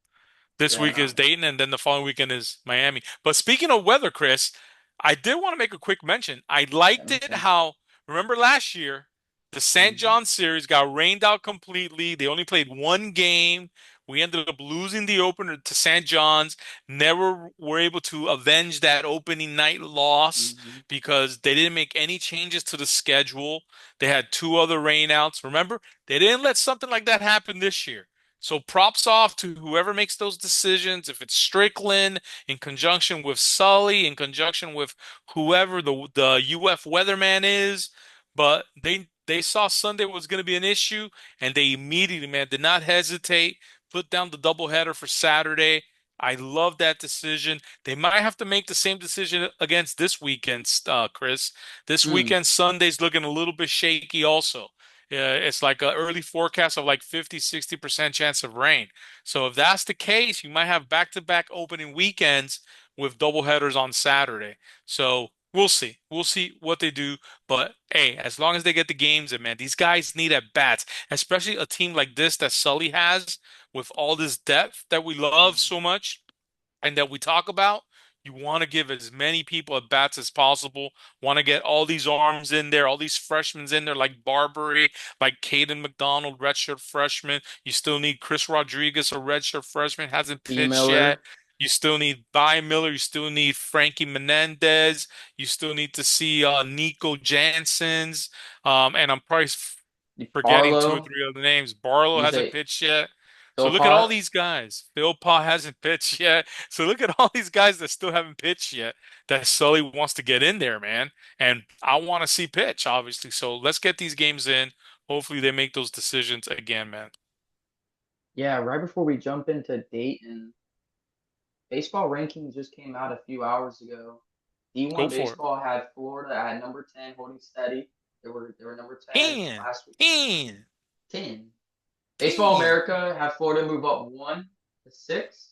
This Yeah, week is no, Dayton, and then the following weekend is Miami. But speaking of weather, Chris, I did want to make a quick mention. I that liked makes it sense. how, remember last year, the St. Hmm. John series got rained out completely. They only played one game. We ended up losing the opener to St. John's. Never were able to avenge that opening night loss Hmm. because they didn't make any changes to the schedule. They had two other rainouts. Remember, they didn't let something like that happen this year. So props off to whoever makes those decisions. If it's Strickland in conjunction with Sully, in conjunction with whoever the UF weatherman is, but they saw Sunday was going to be an issue, and they immediately, man, did not hesitate. Put down the doubleheader for Saturday. I love that decision. They might have to make the same decision against this weekend, Chris. This Mm. weekend, Sunday's looking a little bit shaky also. It's like an early forecast of like 50, 60% chance of rain. So if that's the case, you might have back-to-back opening weekends with doubleheaders on Saturday. So we'll see. We'll see what they do. But hey, as long as they get the games in, man, these guys need at bats, especially a team like this that Sully has with all this depth that we love so much and that we talk about. You want to give as many people at bats as possible. Want to get all these arms in there, all these freshmen in there, like Barbary, like Caden McDonald, redshirt freshman. You still need Chris Rodriguez, a redshirt freshman, hasn't B pitched yet. Miller, You still need By Miller. You still need Frankie Menendez. You still need to see Nico Jansen's. And I'm probably forgetting two or Barlow. three other names. Barlow You hasn't say pitched yet. So look at all Philpott. these guys. Phil Paw hasn't pitched yet. So look at all these guys that still haven't pitched yet that Sully wants to get in there, man. And I want to see pitch, obviously. So let's get these games in. Hopefully they make those decisions again, man. Yeah, right before we jump into Dayton, baseball rankings just came out a few hours ago. D1 Go for it. baseball had Florida at number 10 holding steady. They were number 10 10, last week. 10, 10. Baseball 10, America had Florida move up 1 to 6.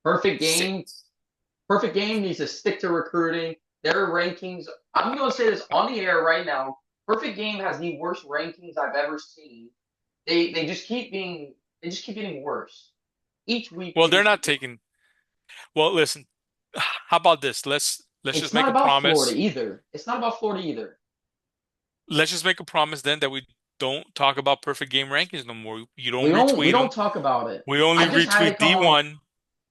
Perfect game. 6. Perfect game needs to stick to recruiting. Their rankings, I'm going to say this on the air right now. Perfect Game has the worst rankings I've ever seen. They just keep being they just keep getting worse. Each week Well, they they're just not get worse. taking. Well, listen. How about this? Let's It's just not make a about Florida promise. either. It's not about Florida either. Let's just make a promise then that we don't talk about perfect game rankings no more. You don't We retweet don't them. talk about it. We only I just had to retweet come on D1.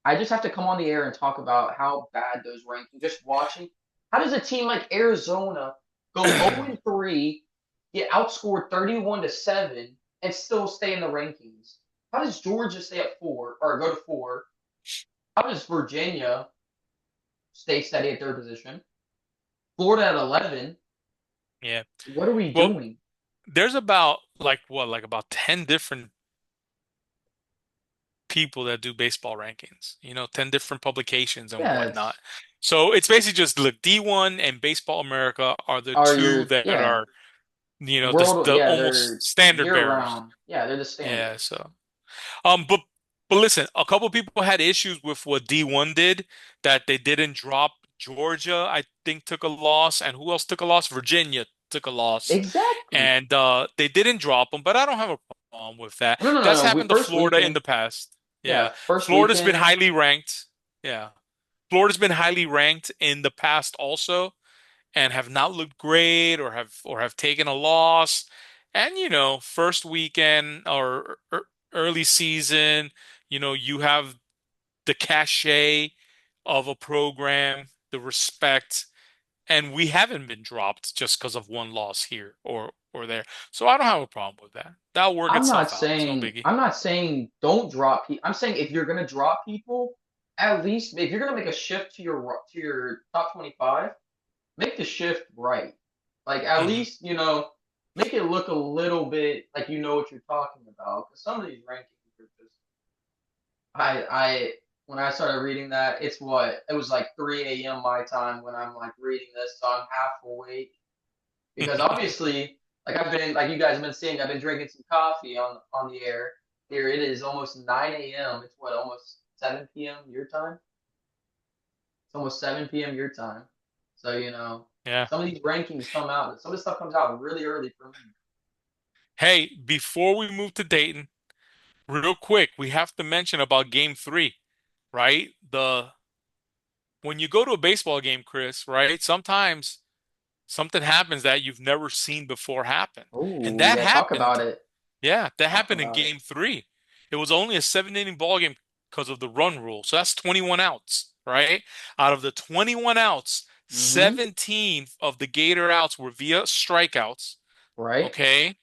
I just have to come on the air and talk about how bad those rankings. Just watching, how does a team like Arizona go 0-3, get outscored 31-7, and still stay in the rankings? How does Georgia stay at 4 or go to 4? How does Virginia stay steady at third position? Florida at 11. Yeah. What are we Well, doing? there's about like what, like about 10 different people that do baseball rankings, 10 different publications and Yeah, whatnot. it's So it's basically just look, D1 and Baseball America are the are two your that yeah are, world the yeah almost they're standard year bearers. round. Yeah, they're the Yeah. standard. So, um, but, but listen, a couple people had issues with what D1 did, that they didn't drop Georgia, I think took a loss. And who else took a loss? Virginia took a loss. Exactly. And they didn't drop them, but I don't have a problem with that. No, no, no, That's no. We happened to first Florida in weekend. the past. Yeah, Yeah. first Florida's been weekend. highly ranked. Yeah. Florida's been highly ranked in the past also, and have not looked great, or have taken a loss. And first weekend or early season, you have the cachet of a program, the respect, and we haven't been dropped just because of one loss here or there. So I don't have a problem with that. That'll work itself out. It's no biggie. I'm not saying don't drop people. I'm saying if you're gonna drop people, at least if you're gonna make a shift to your top 25, make the shift right. Like at Hmm. least make it look a little bit like you know what you're talking about. Because some of these rankings are just I when I started reading that, it was like 3 a.m. my time when I'm like reading this, so I'm half awake because obviously, like you guys have been seeing, I've been drinking some coffee on the air. Here it is, almost 9 a.m. It's what, almost 7 p.m. your time. It's almost 7 p.m. your time. So Yeah. some of these rankings come out. Some of this stuff comes out really early for me. Hey, before we move to Dayton, real quick, we have to mention about game three, right? The When you go to a baseball game, Chris, right? Sometimes something happens that you've never seen before happen. And Oh that yeah, talk happened. about it. Yeah, that Talk happened in about it. game three. It was only a 7 inning ball game because of the run rule. So that's 21 outs, right? Out of the 21 outs, Mm-hmm. 17 of the Gator outs were via strikeouts. Right. Okay.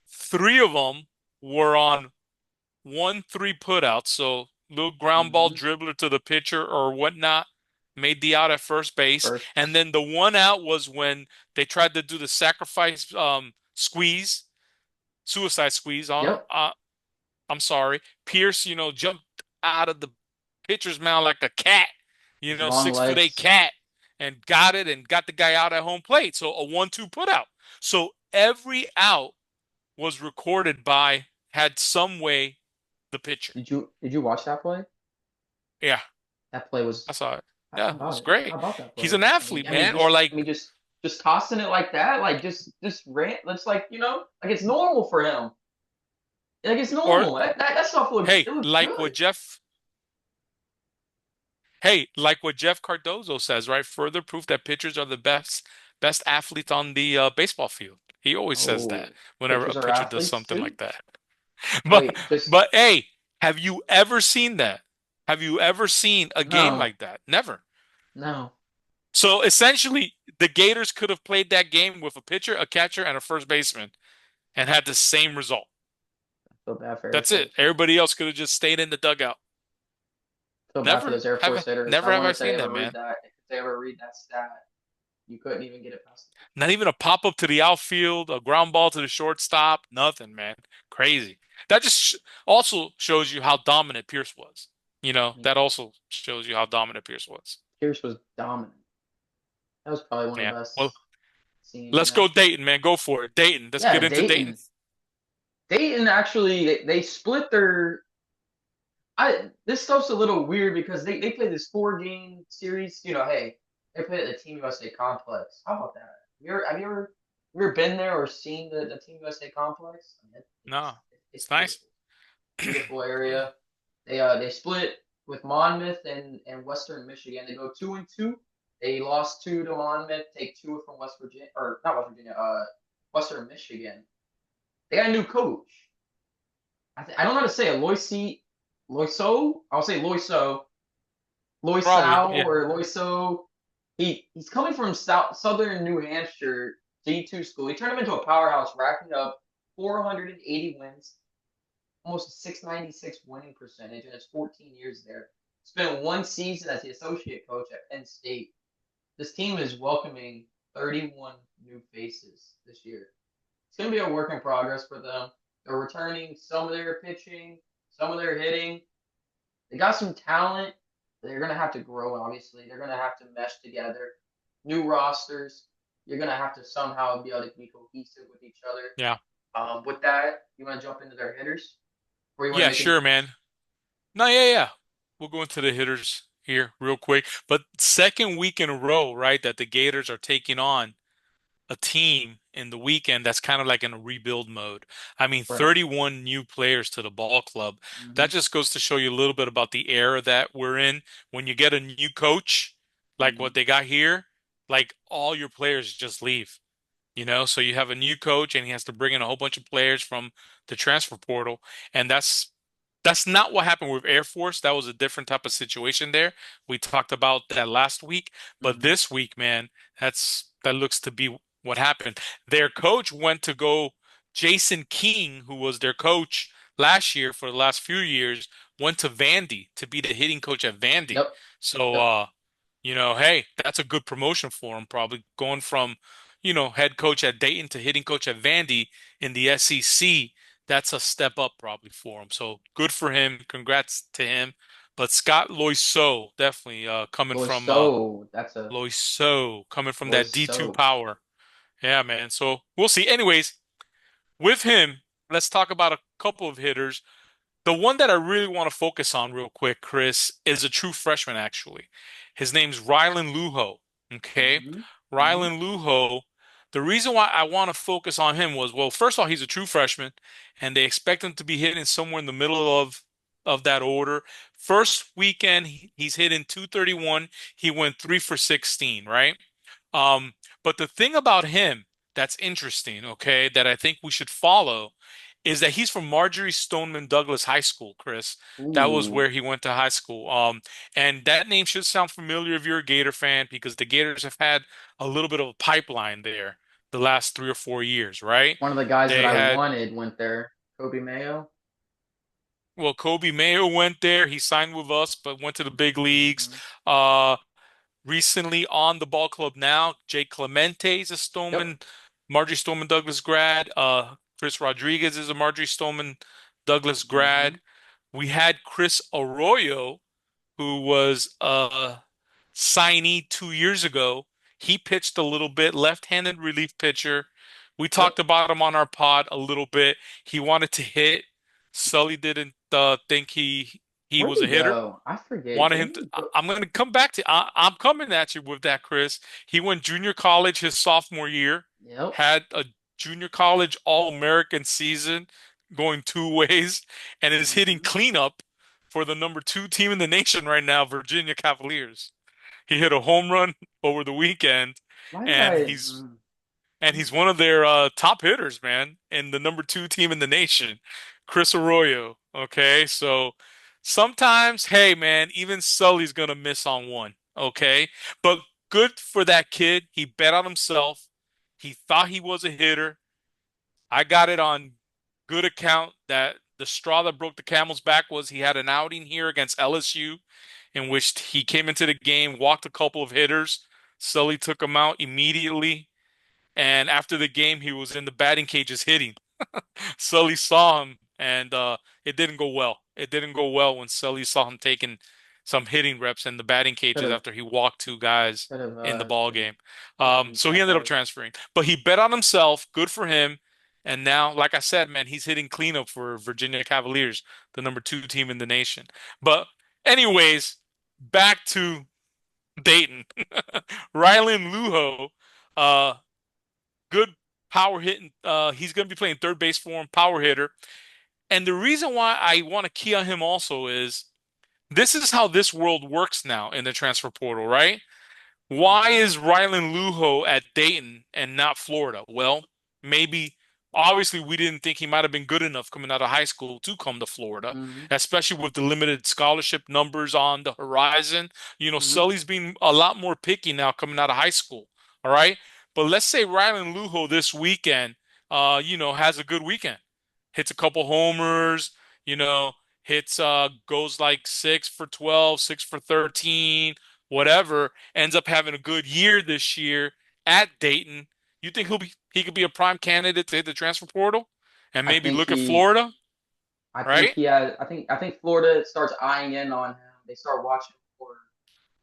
Three of them were on 1-3 putouts. So little ground ball Mm-hmm. dribbler to the pitcher or whatnot made the out at first base. And First. then the one out was when they tried to do the sacrifice squeeze, suicide squeeze. Yep. I'm sorry. Pierce, jumped out of the pitcher's mound like a cat, His long 6'8" legs. cat, and got it and got the guy out at home plate. So a 1-2 put out. So every out was recorded by, had some way, the pitcher. Did you watch that play? Yeah, That play I was saw it. how Yeah, it about was it? How great. about that He's play? an athlete, man. Or I like, mean, just tossing it like that, like just ran. It's like like it's normal for him. Like it's or normal. That stuff looks hey, it looks like what good. Jeff, hey, like what Jeff Cardozo says, right? Further proof that pitchers are the best athletes on the baseball field. He always says that Oh, whenever a pitchers are pitcher does athletes something too. like that. But Wait, just but hey, have you ever seen that? Have you ever seen a game no, like that? Never. no. So essentially, the Gators could have played that game with a pitcher, a catcher, and a first baseman and had the same result. I feel bad for Air That's it. Force. Everybody else could have just stayed in the dugout. I feel bad for Never those Air Force have hitters. I never have wonder I if they seen ever that, read man. that. If they ever read that stat, you couldn't even get it past. Not even a pop up to the outfield, a ground ball to the shortstop, nothing, man. Crazy. That just also shows you how dominant Pierce was. I mean, That also shows you how dominant Pierce was. Pierce was dominant. That was probably one of Yeah. the Well, best scenes. let's go Dayton, man. Go for it. Dayton. Let's get Yeah, into Dayton. Dayton. Dayton actually they split their. I This stuff's a little weird because they play this 4 game series. Hey, they play at the Team USA complex. How about that? Have you ever? you ever been there or seen the Team USA complex? I mean, No, it's it's nice. beautiful, beautiful area. They split with Monmouth and Western Michigan. They go 2-2. They lost two to Monmouth. Take two from West Virginia or not West Virginia. Western Michigan. They got a new coach. I don't know how to say it. Loiso. I'll say Loiso. Probably, Loisao yeah. or Loiso. He's coming from Southern New Hampshire D2 school. He turned him into a powerhouse, racking up 480 wins, almost a 696 winning percentage in his 14 years there. Spent one season as the associate coach at Penn State. This team is welcoming 31 new faces this year. It's going to be a work in progress for them. They're returning some of their pitching, some of their hitting. They got some talent. They're going to have to grow, obviously. They're going to have to mesh together. New rosters. You're going to have to somehow be able to be cohesive with each other. Yeah. With that, you want to jump into their hitters? Or you want to Yeah, make any sure, man. points? No, yeah, yeah. We'll go into the hitters here real quick. But second week in a row, right, that the Gators are taking on a team in the weekend that's kind of like in a rebuild mode. I mean, Right. 31 new players to the ball club. Mm-hmm. That just goes to show you a little bit about the era that we're in. When you get a new coach, like Mm-hmm. what they got here, like all your players just leave. So you have a new coach and he has to bring in a whole bunch of players from the transfer portal. And that's not what happened with Air Force. That was a different type of situation there. We talked about that last week, but Mm-hmm. this week, man, that looks to be what happened. Their coach went to go Jason King, who was their coach last year for the last few years, went to Vandy to be the hitting coach at Vandy. Yep. So Yep. hey, that's a good promotion for him, probably going from, head coach at Dayton to hitting coach at Vandy in the SEC. That's a step up probably for him. So good for him. Congrats to him. But Scott Loiseau, definitely coming from Loiso. That's a Loiseau, coming from that D2 Loiso. power. Yeah, man. So we'll see. Anyways, with him, let's talk about a couple of hitters. The one that I really want to focus on real quick, Chris, is a true freshman, actually. His name's Rylan Luho. Okay. Mm-hmm. Mm-hmm. Rylan Luho. The reason why I want to focus on him was, well, first of all, he's a true freshman, and they expect him to be hitting somewhere in the middle of that order. First weekend, he's hitting 231. He went 3 for 16, right? Um, but the thing about him that's interesting, okay, that I think we should follow is that he's from Marjorie Stoneman Douglas High School, Chris. That was Ooh. where he went to high school. And that name should sound familiar if you're a Gator fan because the Gators have had a little bit of a pipeline there the last 3 or 4 years, right? One of the guys that They I had, wanted went there. Kobe Mayo. well, Kobe Mayo went there. He signed with us, but went to the big leagues. Mm-hmm. Uh, Recently on the ball club now, Jake Clemente is a Yep. Marjorie Stoneman Douglas grad. Chris Rodriguez is a Marjorie Stoneman Douglas Mm-hmm. grad. We had Chris Arroyo, who was a signee 2 years ago. He pitched a little bit, left-handed relief pitcher. We Yep. talked about him on our pod a little bit. He wanted to hit. Sully didn't think he Where'd was he a hitter. go? I forget. Wanted Didn't him to. he go? I'm going to come back to. I'm coming at you with that, Chris. He went junior college his sophomore year, Yep. had a junior college All-American season, going two ways, and is hitting Mm-hmm. cleanup for the number two team in the nation right now, Virginia Cavaliers. He hit a home run over the weekend, Why did and I? he's one of their top hitters, man, and the number two team in the nation, Chris Arroyo. Okay, so sometimes, hey, man, even Sully's gonna miss on one. Okay, but good for that kid. He bet on himself. He thought he was a hitter. I got it on good account that the straw that broke the camel's back was he had an outing here against LSU in which he came into the game, walked a couple of hitters. Sully took him out immediately. And after the game, he was in the batting cages hitting. Sully saw him, and it didn't go well. It didn't go well when Sully saw him taking some hitting reps in the batting Could cages have. after he walked two guys Could have. in the ball Could have. game. Could have beat So he that ended up fight. transferring, but he bet on himself. Good for him. And now, like I said, man, he's hitting cleanup for Virginia Cavaliers, the number two team in the nation. But anyways, back to Dayton. Rylan Luho, uh, good power hitting. He's going to be playing third base for him, power hitter. And the reason why I want to key on him also is this is how this world works now in the transfer portal, right? Why Mm-hmm. is Rylan Luho at Dayton and not Florida? Well, maybe obviously we didn't think he might have been good enough coming out of high school to come to Florida, Mm-hmm. especially with the limited scholarship numbers on the horizon. Mm-hmm. Sully's being a lot more picky now coming out of high school. All right. But let's say Rylan Luho this weekend, has a good weekend. Hits a couple homers, you know, goes like 6 for 12, 6 for 13, whatever, ends up having a good year this year at Dayton. You think he could be a prime candidate to hit the transfer portal and I maybe think look at he Florida, I think right? he has I think Florida starts eyeing in on him. They start watching Florida.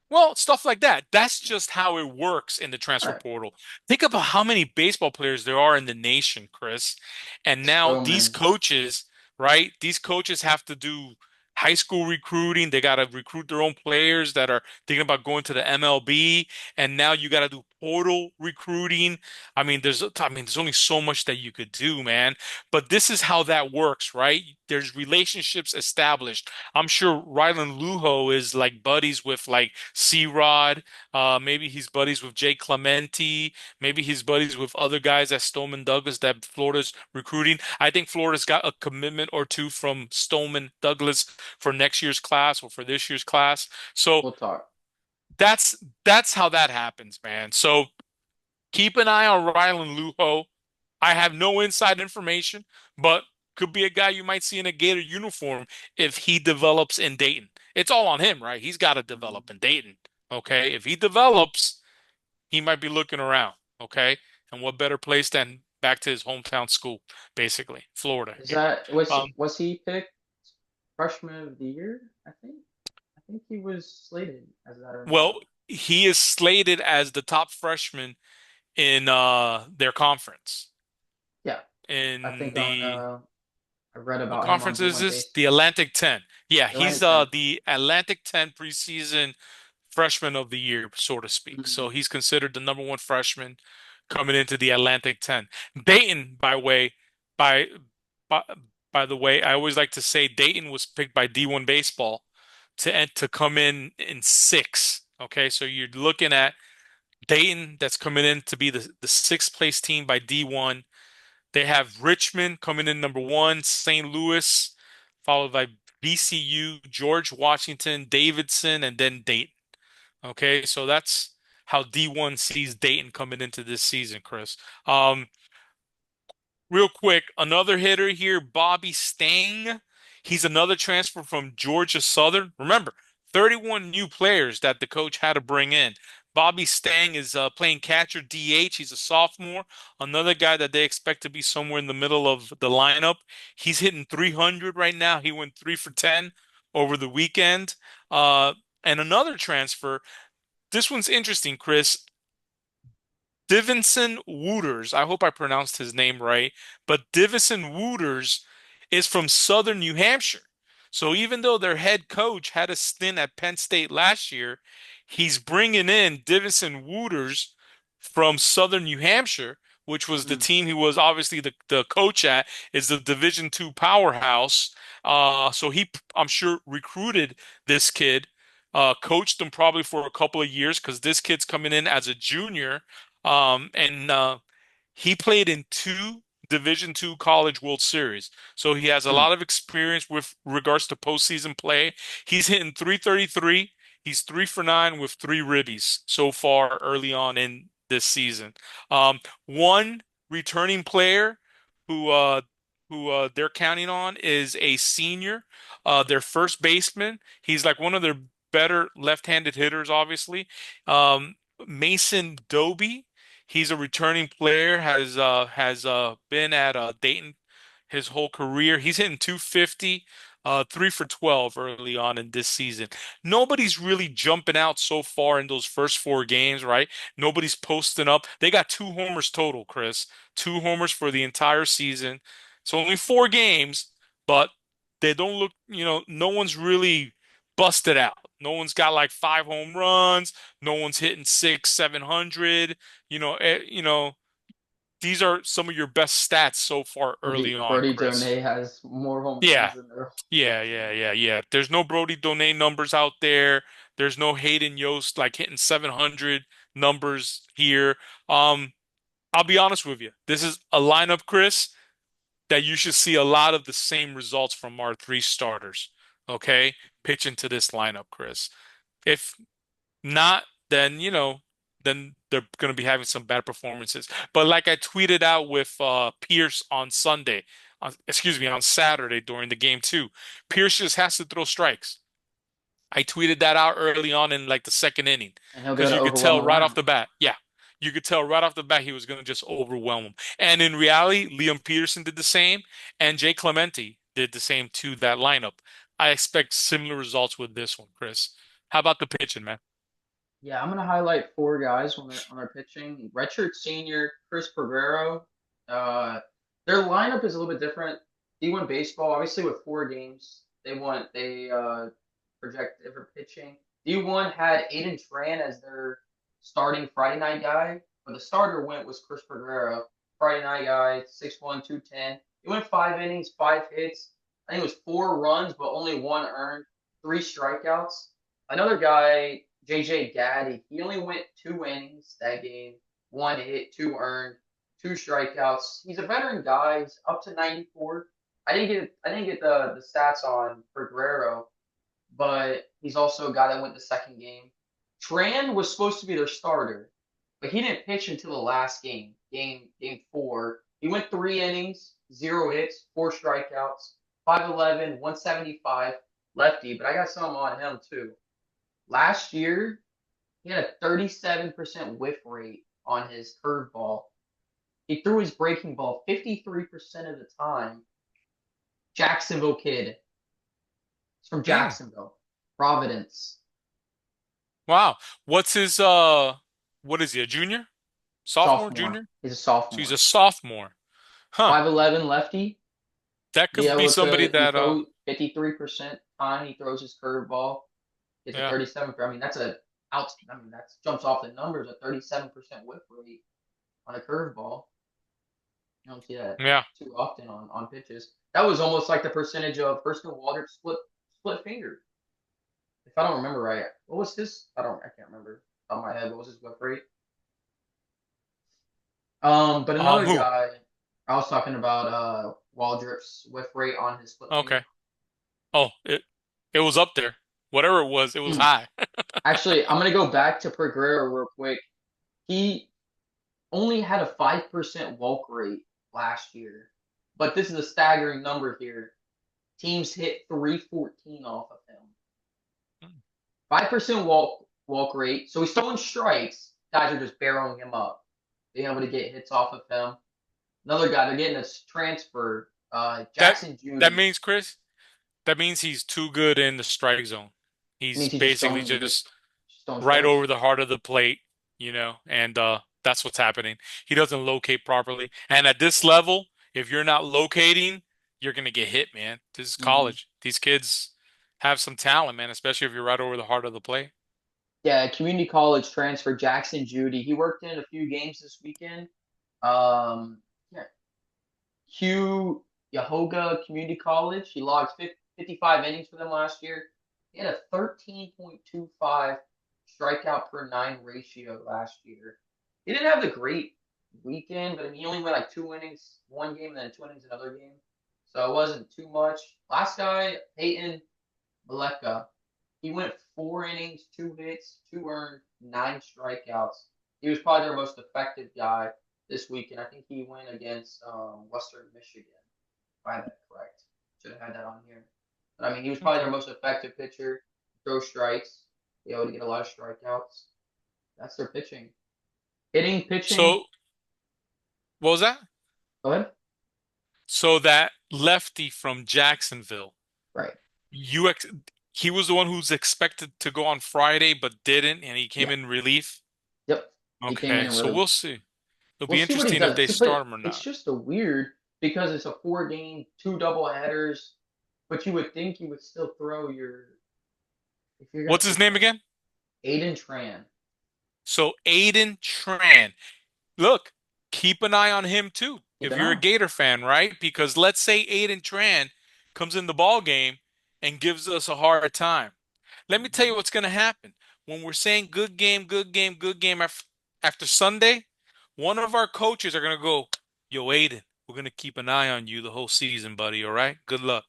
Well, stuff like that. That's just how it works in the transfer Right. portal. Think about how many baseball players there are in the nation, Chris. And now So these many. coaches, right? These coaches have to do high school recruiting. They got to recruit their own players that are thinking about going to the MLB. And now you got to do portal recruiting. There's only so much that you could do, man. But this is how that works, right? There's relationships established. I'm sure Rylan Luho is like buddies with like C-Rod. Maybe he's buddies with Jay Clemente. Maybe he's buddies with other guys at Stoneman Douglas that Florida's recruiting. I think Florida's got a commitment or two from Stoneman Douglas for next year's class or for this year's class. So We'll talk. that's that's how that happens, man. So keep an eye on Rylan Luho. I have no inside information, but could be a guy you might see in a Gator uniform if he develops in Dayton. It's all on him, right? He's got to Mhm. develop in Dayton. Okay. If he develops, he might be looking around. Okay. And what better place than back to his hometown school, basically, Florida Is here. that Um, was he picked freshman of the year? I think he was slated as that or well, no? he is slated as the top freshman in their conference. Yeah, I In think on the I read What about him on conference is D1 this? The Baseball. Atlantic 10. Yeah, he's Atlantic 10. the Atlantic 10 preseason freshman of the year, so to speak. So Mhm. he's considered the number one freshman coming into the Atlantic 10. Dayton, by by, by the way, I always like to say Dayton was picked by D1 Baseball to come in six. Okay, so you're looking at Dayton that's coming in to be the sixth place team by D1. They have Richmond coming in number one, St. Louis, followed by VCU, George Washington, Davidson, and then Dayton. Okay, so that's how D1 sees Dayton coming into this season, Chris. Um, Real quick, another hitter here, Bobby Stang. He's another transfer from Georgia Southern. Remember, 31 new players that the coach had to bring in. Bobby Stang is playing catcher DH. He's a sophomore. Another guy that they expect to be somewhere in the middle of the lineup. He's hitting 300 right now. He went 3 for 10 over the weekend. Uh, and another transfer. This one's interesting, Chris. Divison Wooters. I hope I pronounced his name right, but Divison Wooters is from Southern New Hampshire. So even though their head coach had a stint at Penn State last year, he's bringing in Divison Wooters from Southern New Hampshire, which was the Mhm. team he was obviously the coach at, is the Division two powerhouse. So I'm sure, recruited this kid, coached him probably for a couple of years because this kid's coming in as a junior. And He played in two Division two College World Series, so he has a Mm. lot of experience with regards to postseason play. He's hitting 333. He's 3 for 9 with three ribbies so far early on in this season. One returning player who uh, who they're counting on is a senior, their first baseman. He's like one of their better left-handed hitters, obviously. Mason Doby. He's a returning player, has been at Dayton his whole career. He's hitting 250, 3 for 12 early on in this season. Nobody's really jumping out so far in those first four games, right? Nobody's posting up. They got two homers total, Chris. Two homers for the entire season. It's only four games, but they don't look, no one's really busted out. No one's got like 5 home runs. No one's hitting 600, 700. You know, these are some of your best stats so far early on, Brody Chris. Donay has more home Yeah, runs than their yeah, pitching. yeah, yeah, yeah. There's no Brody Donay numbers out there. There's no Hayden Yost like hitting 700 numbers here. Um, I'll be honest with you. This is a lineup, Chris, that you should see a lot of the same results from our three starters. Okay? Pitch into this lineup, Chris. If not, then then they're going to be having some bad performances. But like I tweeted out with Pierce on Sunday, excuse me, on Saturday during the game too, Pierce just has to throw strikes. I tweeted that out early on in like the second inning And he'll be because able to you could overwhelm tell the right off lineup. the bat. Yeah, you could tell right off the bat he was going to just overwhelm him. And in reality, Liam Peterson did the same, and Jay Clemente did the same to that lineup. I expect similar results with this one, Chris. How about the pitching, man? Yeah, I'm gonna highlight four guys on their pitching. Redshirt senior Chris Pereiro. Uh, their lineup is a little bit different. D1 baseball, obviously with 4 games, they project different pitching. D1 had Aiden Tran as their starting Friday night guy, but the starter went was Chris Pereiro, Friday night guy, 6'1", 210. He went 5 innings, 5 hits. I think it was 4 runs, but only one earned, 3 strikeouts. Another guy, JJ Gaddy, he only went 2 innings that game, 1 hit, 2 earned, 2 strikeouts. He's a veteran guy. He's up to 94. I didn't get the stats on for Guerrero, but he's also a guy that went the second game. Tran was supposed to be their starter, but he didn't pitch until the last game, game 4. He went 3 innings, 0 hits, 4 strikeouts, 5'11", 175 lefty. But I got some on him too. Last year, he had a 37% whiff rate on his curveball. He threw his breaking ball 53% of the time. Jacksonville kid. He's from Hmm. Jacksonville, Providence. Wow. What's his what is he, a junior? Sophomore, Sophomore. junior? He's a So he's a sophomore. sophomore. Huh. 5'11" lefty. That Be could be able somebody to, he that throws 53% time he throws his curveball. It's a yeah. 37. I mean, I mean, that's jumps off the numbers, a 37% whiff rate on a curveball. You don't see that Yeah. too often on pitches. That was almost like the percentage of Hurston Walter split finger. If I don't remember right, what was his? I can't remember off my head. What was his whip rate? But another Who? guy, I was talking about Waldrop's whiff rate on his split Okay. finger. Oh, it was up there. Whatever it was Hmm. high. Actually, I'm gonna go back to Pereira real quick. He only had a 5% walk rate last year, but this is a staggering number here. Teams hit 314 off of him. 5% walk rate. So he's throwing strikes. Guys are just barreling him up, being able to get hits off of him. Another guy, they're getting a transfer. That Jackson that Judy. means, Chris, that means he's too good in the strike zone. It He's means he's just basically throwing, just just throwing right strikes. over the heart of the plate, and that's what's happening. He doesn't locate properly. And at this level, if you're not locating, you're gonna get hit, man. This is Hmm. college. These kids have some talent, man, especially if you're right over the heart of the plate. Yeah, community college transfer Jackson Judy. He worked in a few games this weekend. Yeah, Hugh Yahoga Community College. He logged 55 innings for them last year. He had a 13.25 strikeout per nine ratio last year. He didn't have the great weekend, but I mean, he only went like 2 innings one game and then 2 innings another game. So it wasn't too much. Last guy, Peyton Maleka. He went 4 innings, 2 hits, 2 earned, 9 strikeouts. He was probably their most effective guy this week, and I think he went against Western Michigan. If I have that correct. Should have had that on here. But I mean, he was probably their Okay. most effective pitcher. Throw strikes, be able to get a lot of strikeouts. That's their pitching. Hitting, pitching. So what was that? Go ahead. So that lefty from Jacksonville, Right. you ex he was the one who's expected to go on Friday but didn't, and he came Yeah. in relief. Yep. He came in Okay, and so really. we'll see. It'll We'll be see what he interesting if does. they But start him or it's not. just a weird because it's a 4 game, two double headers. But you would think you would still throw your if you're gonna What's his pitch name like again? Aiden Tran. So Aiden Tran. Look, keep an eye on him too. Keep If an you're a eye. Gator fan, right? Because let's say Aiden Tran comes in the ball game and gives us a hard time. Let me tell you Hmm. what's going to happen. When we're saying good game, good game, good game after Sunday, one of our coaches are going to go, "Yo, Aiden, we're going to keep an eye on you the whole season, buddy. All right? Good luck."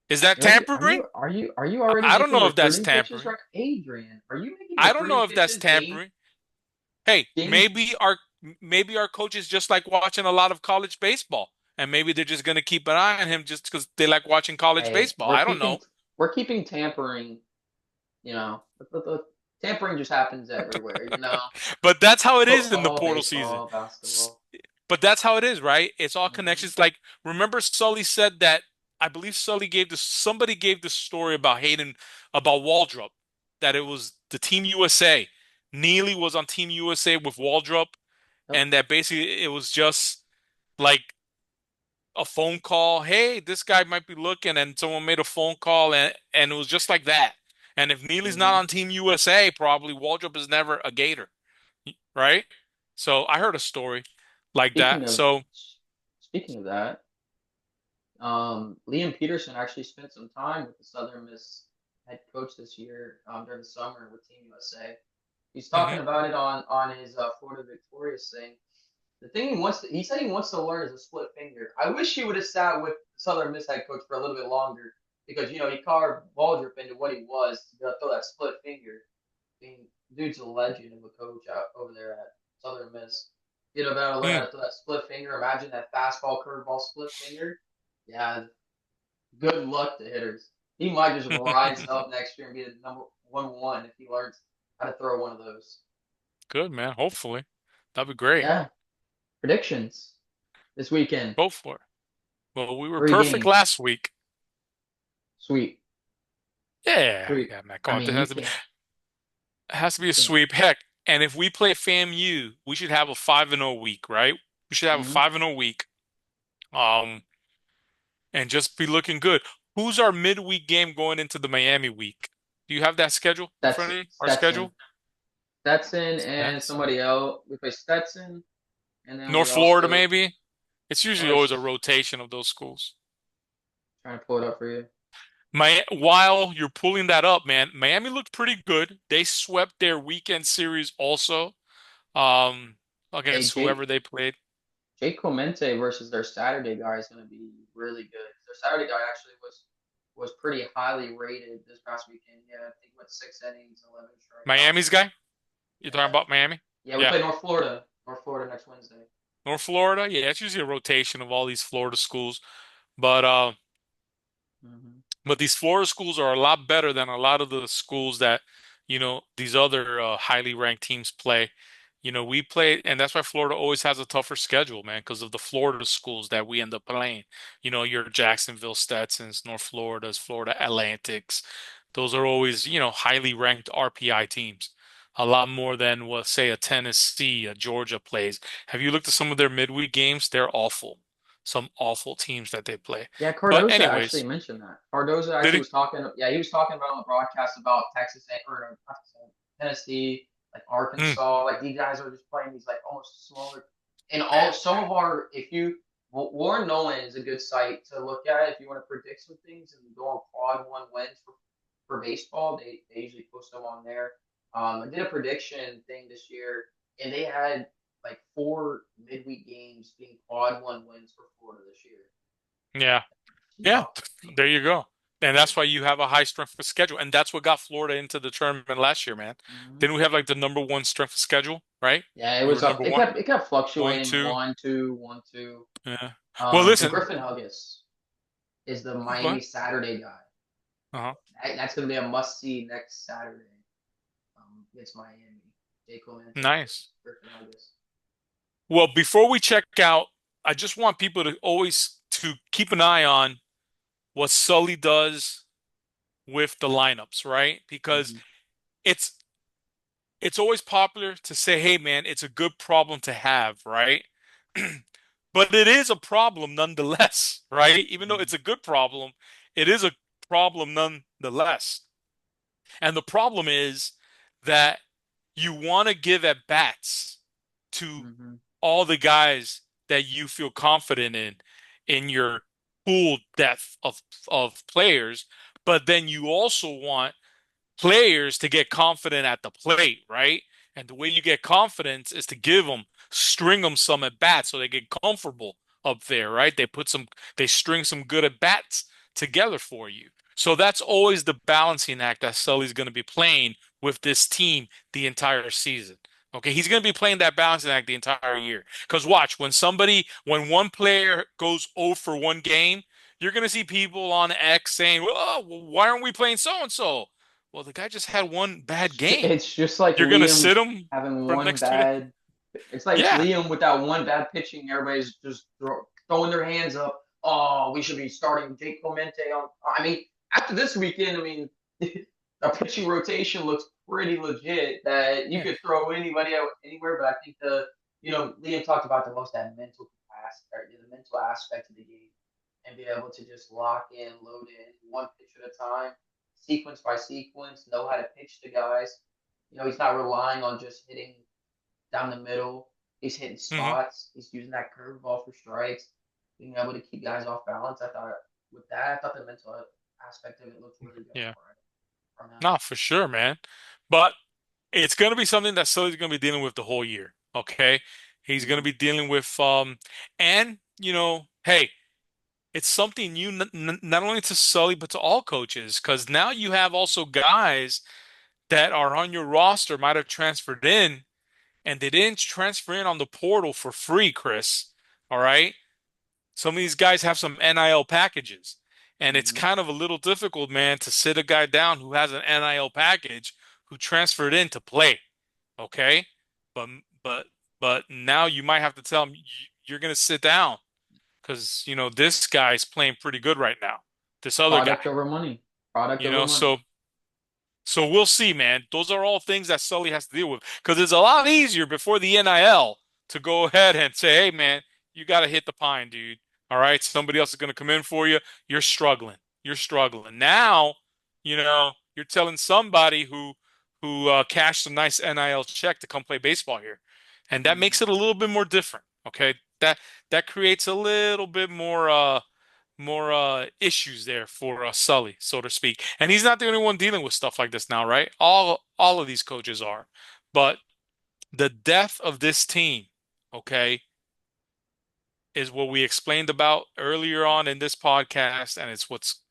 Is that You're making, tampering? are you already I don't making know if that's recruiting pitches tampering. right? Adrian, are you making I don't recruiting know if that's pitches tampering. Hey, game maybe our coaches just like watching a lot of college baseball, and maybe they're just going to keep an eye on him just because they like watching college Hey, baseball. I don't know. we're keeping tampering, you know, tampering just happens everywhere, you know. But that's how it is in the Football, portal season. baseball, S- basketball. But that's how it is, right? It's all Hmm. connections. Like, remember Sully said that, I believe Sully gave this, somebody gave this story about Hayden, about Waldrop, that it was the Team USA. Neely was on Team USA with Waldrop, Yep. and that basically it was just like a phone call. Hey, this guy might be looking, and someone made a phone call, and it was just like that. And if Neely's not Hmm. on Team USA, probably Waldrop is never a Gator, right? So I heard a story like Speaking that. of So, speaking of that, Liam Peterson actually spent some time with the Southern Miss head coach this year during the summer with Team USA. He's talking mhm. about it on his Florida Victorious thing. The thing he said he wants to learn is a split finger. I wish he would have sat with Southern Miss head coach for a little bit longer because he carved Waldrop into what he was to throw that split finger. I mean, dude's a legend of a coach out over there at Southern Miss. You know, to learn how Mm. to throw that split finger. Imagine that fastball, curveball, split finger. Yeah, good luck to hitters. He might just rise up next year and be the number 1 if he learns how to throw one of those. Good, man. Hopefully. That'd be great. Yeah, predictions this weekend. Go for it. Well, we were Three perfect games. last week. Sweet. Yeah, Sweet. yeah, man. I Come on. mean, you It has to be a can't. sweep. Heck, and if we play FAMU, we should have a 5-0 week, right? We should have a Mm-hmm. 5-0 week. Um, and just be looking good. Who's our midweek game going into the Miami week? Do you have that schedule in front That's of you? Our Stetson. schedule? Stetson and That's somebody else. We play Stetson, and then North we Florida, also maybe. It's usually are always a rotation of those schools. trying to pull it up for you. While you're pulling that up, man, Miami looked pretty good. They swept their weekend series also, um, Hey, against whoever they played. Jake Clemente versus their Saturday guy is going to be really good. Their Saturday guy actually was pretty highly rated this past weekend. Yeah, I think went 6 innings, 11 Miami's strikeouts. guy? You're talking Yeah, about Miami? yeah. We Yeah. play North Florida. North Florida next Wednesday. North Florida? Yeah, it's usually a rotation of all these Florida schools. But Hmm. But these Florida schools are a lot better than a lot of the schools that, these other highly ranked teams play. We play, and that's why Florida always has a tougher schedule, man, because of the Florida schools that we end up playing. Your Jacksonville Stetsons, North Florida's, Florida Atlantics. Those are always, highly ranked RPI teams. A lot more than what, say, a Tennessee, a Georgia plays. Have you looked at some of their midweek games? They're awful. Some awful teams that they play. Yeah, But Cardoza actually anyways, mentioned that. Cardoza did actually he? was talking. Yeah, he was talking about on the broadcast about Texas or no, not Texas, Tennessee, like Mm, Arkansas. Like these guys are just playing these like almost smaller. And all some of our, if you Warren Nolan is a good site to look at if you want to predict some things and go on quad one wins for baseball. They usually post them on there. I did a prediction thing this year, and they had like 4 midweek games being quad one wins for Florida this year. yeah. Yeah. Yeah. There you go. And that's why you have a high strength of schedule. And that's what got Florida into the tournament last year, man. Hmm. Didn't we have like the number one strength of schedule, right? Yeah, it We were was up. number one, It kept one, fluctuating two. 1-2, 1-2. Yeah. Well, The listen. Griffin Huggis is the Go Miami ahead. Saturday guy. Uh-huh. That's going to be a must see next Saturday against Miami. Jay Clemente Nice. versus Griffin Huggis. Well, before we check out, I just want people to always to keep an eye on what Sully does with the lineups, right? Because Hmm. it's it's always popular to say, hey man, it's a good problem to have, right? But it is a problem nonetheless, right? Even though Hmm. it's a good problem, it is a problem nonetheless. And the problem is that you want to give at bats to Hmm. all the guys that you feel confident in your pool depth of players, but then you also want players to get confident at the plate, right? And the way you get confidence is to give them, string them some at bats so they get comfortable up there, right? They string some good at bats together for you. So that's always the balancing act that Sully's going to be playing with this team the entire season. Okay, he's going to be playing that balancing act the entire year. Because watch, when one player goes 0 for one game, you're going to see people on X saying, "Oh, well, why aren't we playing so and so?" Well, the guy just had one bad game. It's just like You're gonna Liam sit him having for the one next 2 days? bad. It's like Yeah. Liam with that one bad pitching. Everybody's just throwing their hands up. Oh, we should be starting Jake Clemente on. I mean, after this weekend, I mean, our pitching rotation looks pretty legit. That you Yeah. could throw anybody out anywhere. But I think Liam talked about the most that mental capacity, or the mental aspect of the game, and be able to just lock in, load in one pitch at a time, sequence by sequence, know how to pitch to guys. He's not relying on just hitting down the middle. He's hitting hmm spots. He's using that curveball for strikes, being able to keep guys off balance. I thought the mental aspect of it looked really good Yeah. from him. No, for sure, man. But it's gonna be something that Sully's gonna be dealing with the whole year. Okay. He's gonna Mm-hmm. be dealing with and hey, it's something new not only to Sully but to all coaches, because now you have also guys that are on your roster might have transferred in and they didn't transfer in on the portal for free, Chris. All right. Some of these guys have some NIL packages, and it's Mm-hmm. kind of a little difficult, man, to sit a guy down who has an NIL package who transferred in to play. Okay, but but but now you might have to tell him you're going to sit down because this guy's playing pretty good right now. This other guy, Product over money. Product you over know, money. so so we'll see, man. Those are all things that Sully has to deal with because it's a lot easier before the NIL to go ahead and say, "Hey, man, you got to hit the pine, dude. All right, somebody else is going to come in for you. You're struggling. You're struggling." Now, you're telling somebody who cashed a nice NIL check to come play baseball here, and that makes Mm-hmm. it a little bit more different. Okay, that creates a little bit more issues there for Sully, so to speak. And he's not the only one dealing with stuff like this now, right? All of these coaches are. But the death of this team, okay, is what we explained about earlier on in this podcast, and it's what's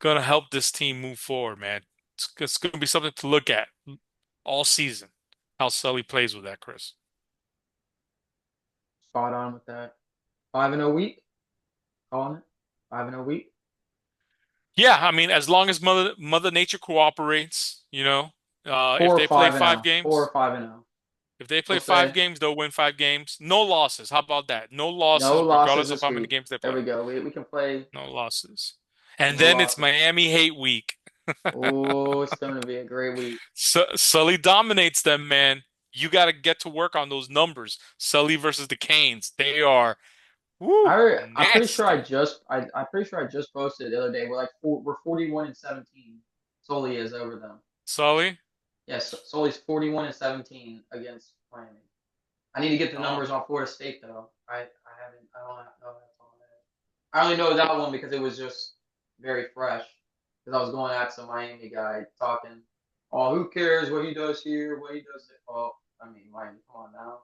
gonna help this team move forward, man. It's gonna be something to look at all season. How Sully plays with that, Chris. Spot on with that. 5-0 week. Calling it. 5-0 week. Yeah, I mean, as long as Mother Nature cooperates, if Four or they play five and five zero. Four games. or 5-0. If they We'll play five say games, they'll win 5 games. No losses. How about that? No no losses, losses regardless of this how many week. games they There play. we go. We can play No losses. And no then it's losses. Miami hate week. Oh, it's going to be a great week. Sully dominates them, man. You got to get to work on those numbers. Sully versus the Canes. They are, woo, I'm pretty sure nasty. I'm pretty sure I just posted the other day. We're 41-17. Solely is over them. Sully? Yes, Solly's 41-17 against Miami. I need to get the Oh, numbers on Florida State though. I don't know that on my head. I only know that one because it was just very fresh. Because I was going at some Miami guy talking, oh, who cares what he does here, what he does there. Oh, I mean, Miami, come on now.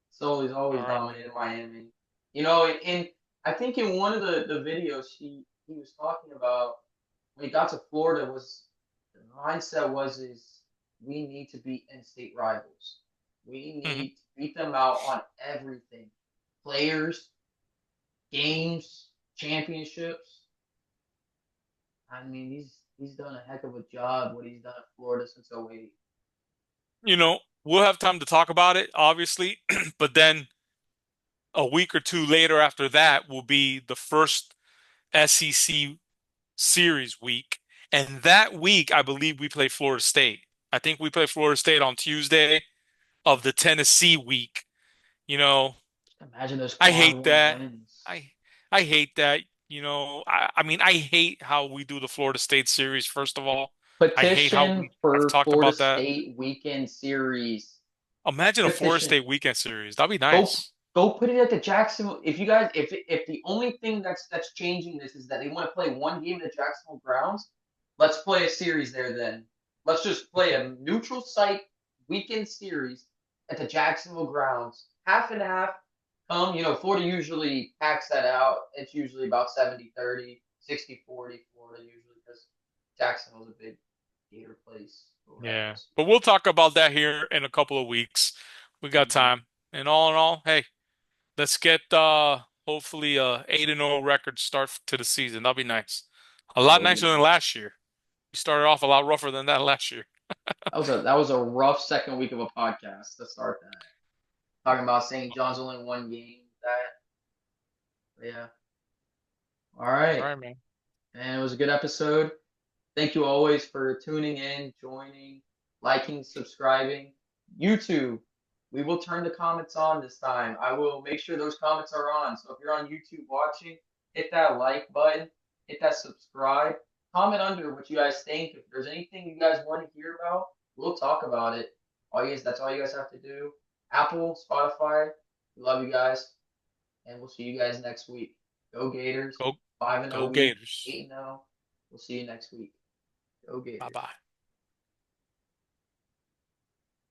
Sully's all always right. dominated Miami. And I think in one of the videos he was talking about when he got to Florida was the mindset was is we need to beat in-state rivals. We Mhm. need to beat them out on everything. Players, games, championships. I mean, he's done a heck of a job what he's done at Florida since '08. We'll have time to talk about it, obviously, but then a week or two later after that will be the first SEC series week. And that week, I believe we play Florida State. I think we play Florida State on Tuesday of the Tennessee week. You know, Imagine those I quad hate one that. wins. I hate that. I mean, I hate how we do the Florida State series, first of all. I hate how Petition I've for talked Florida about that. State weekend series. Imagine a Florida Efficient. State weekend series. That'd be Go nice. go put it at the Jacksonville. If you guys, if the only thing that's changing this is that they want to play one game at the Jacksonville grounds, let's play a series there. Then let's just play a neutral site weekend series at the Jacksonville grounds, half and half. Florida usually packs that out. It's usually about 70-30, 60-40 Florida usually because Jacksonville's a big Gator place or whatever Yeah. else. But we'll talk about that here in a couple of weeks. We got Mm-hmm. time. And all in all, hey, let's get hopefully a 8-0 record start to the season. That'll be nice. A lot It'll be nicer than nice. last year. We started off a lot rougher than that last year. That was a rough second week of a podcast to start that. Talking about St. John's only one game. But yeah. All All right. right, man. And it was a good episode. Thank you always for tuning in, joining, liking, subscribing. YouTube, we will turn the comments on this time. I will make sure those comments are on. So if you're on YouTube watching, hit that like button, hit that subscribe, comment under what you guys think. If there's anything you guys want to hear about, we'll talk about it. That's all you guys have to do. Apple, Spotify, we love you guys, and we'll see you guys next week. Go Gators! Go 5-0 go week, Gators. 8-0. We'll see you next week. Go Bye Gators. bye.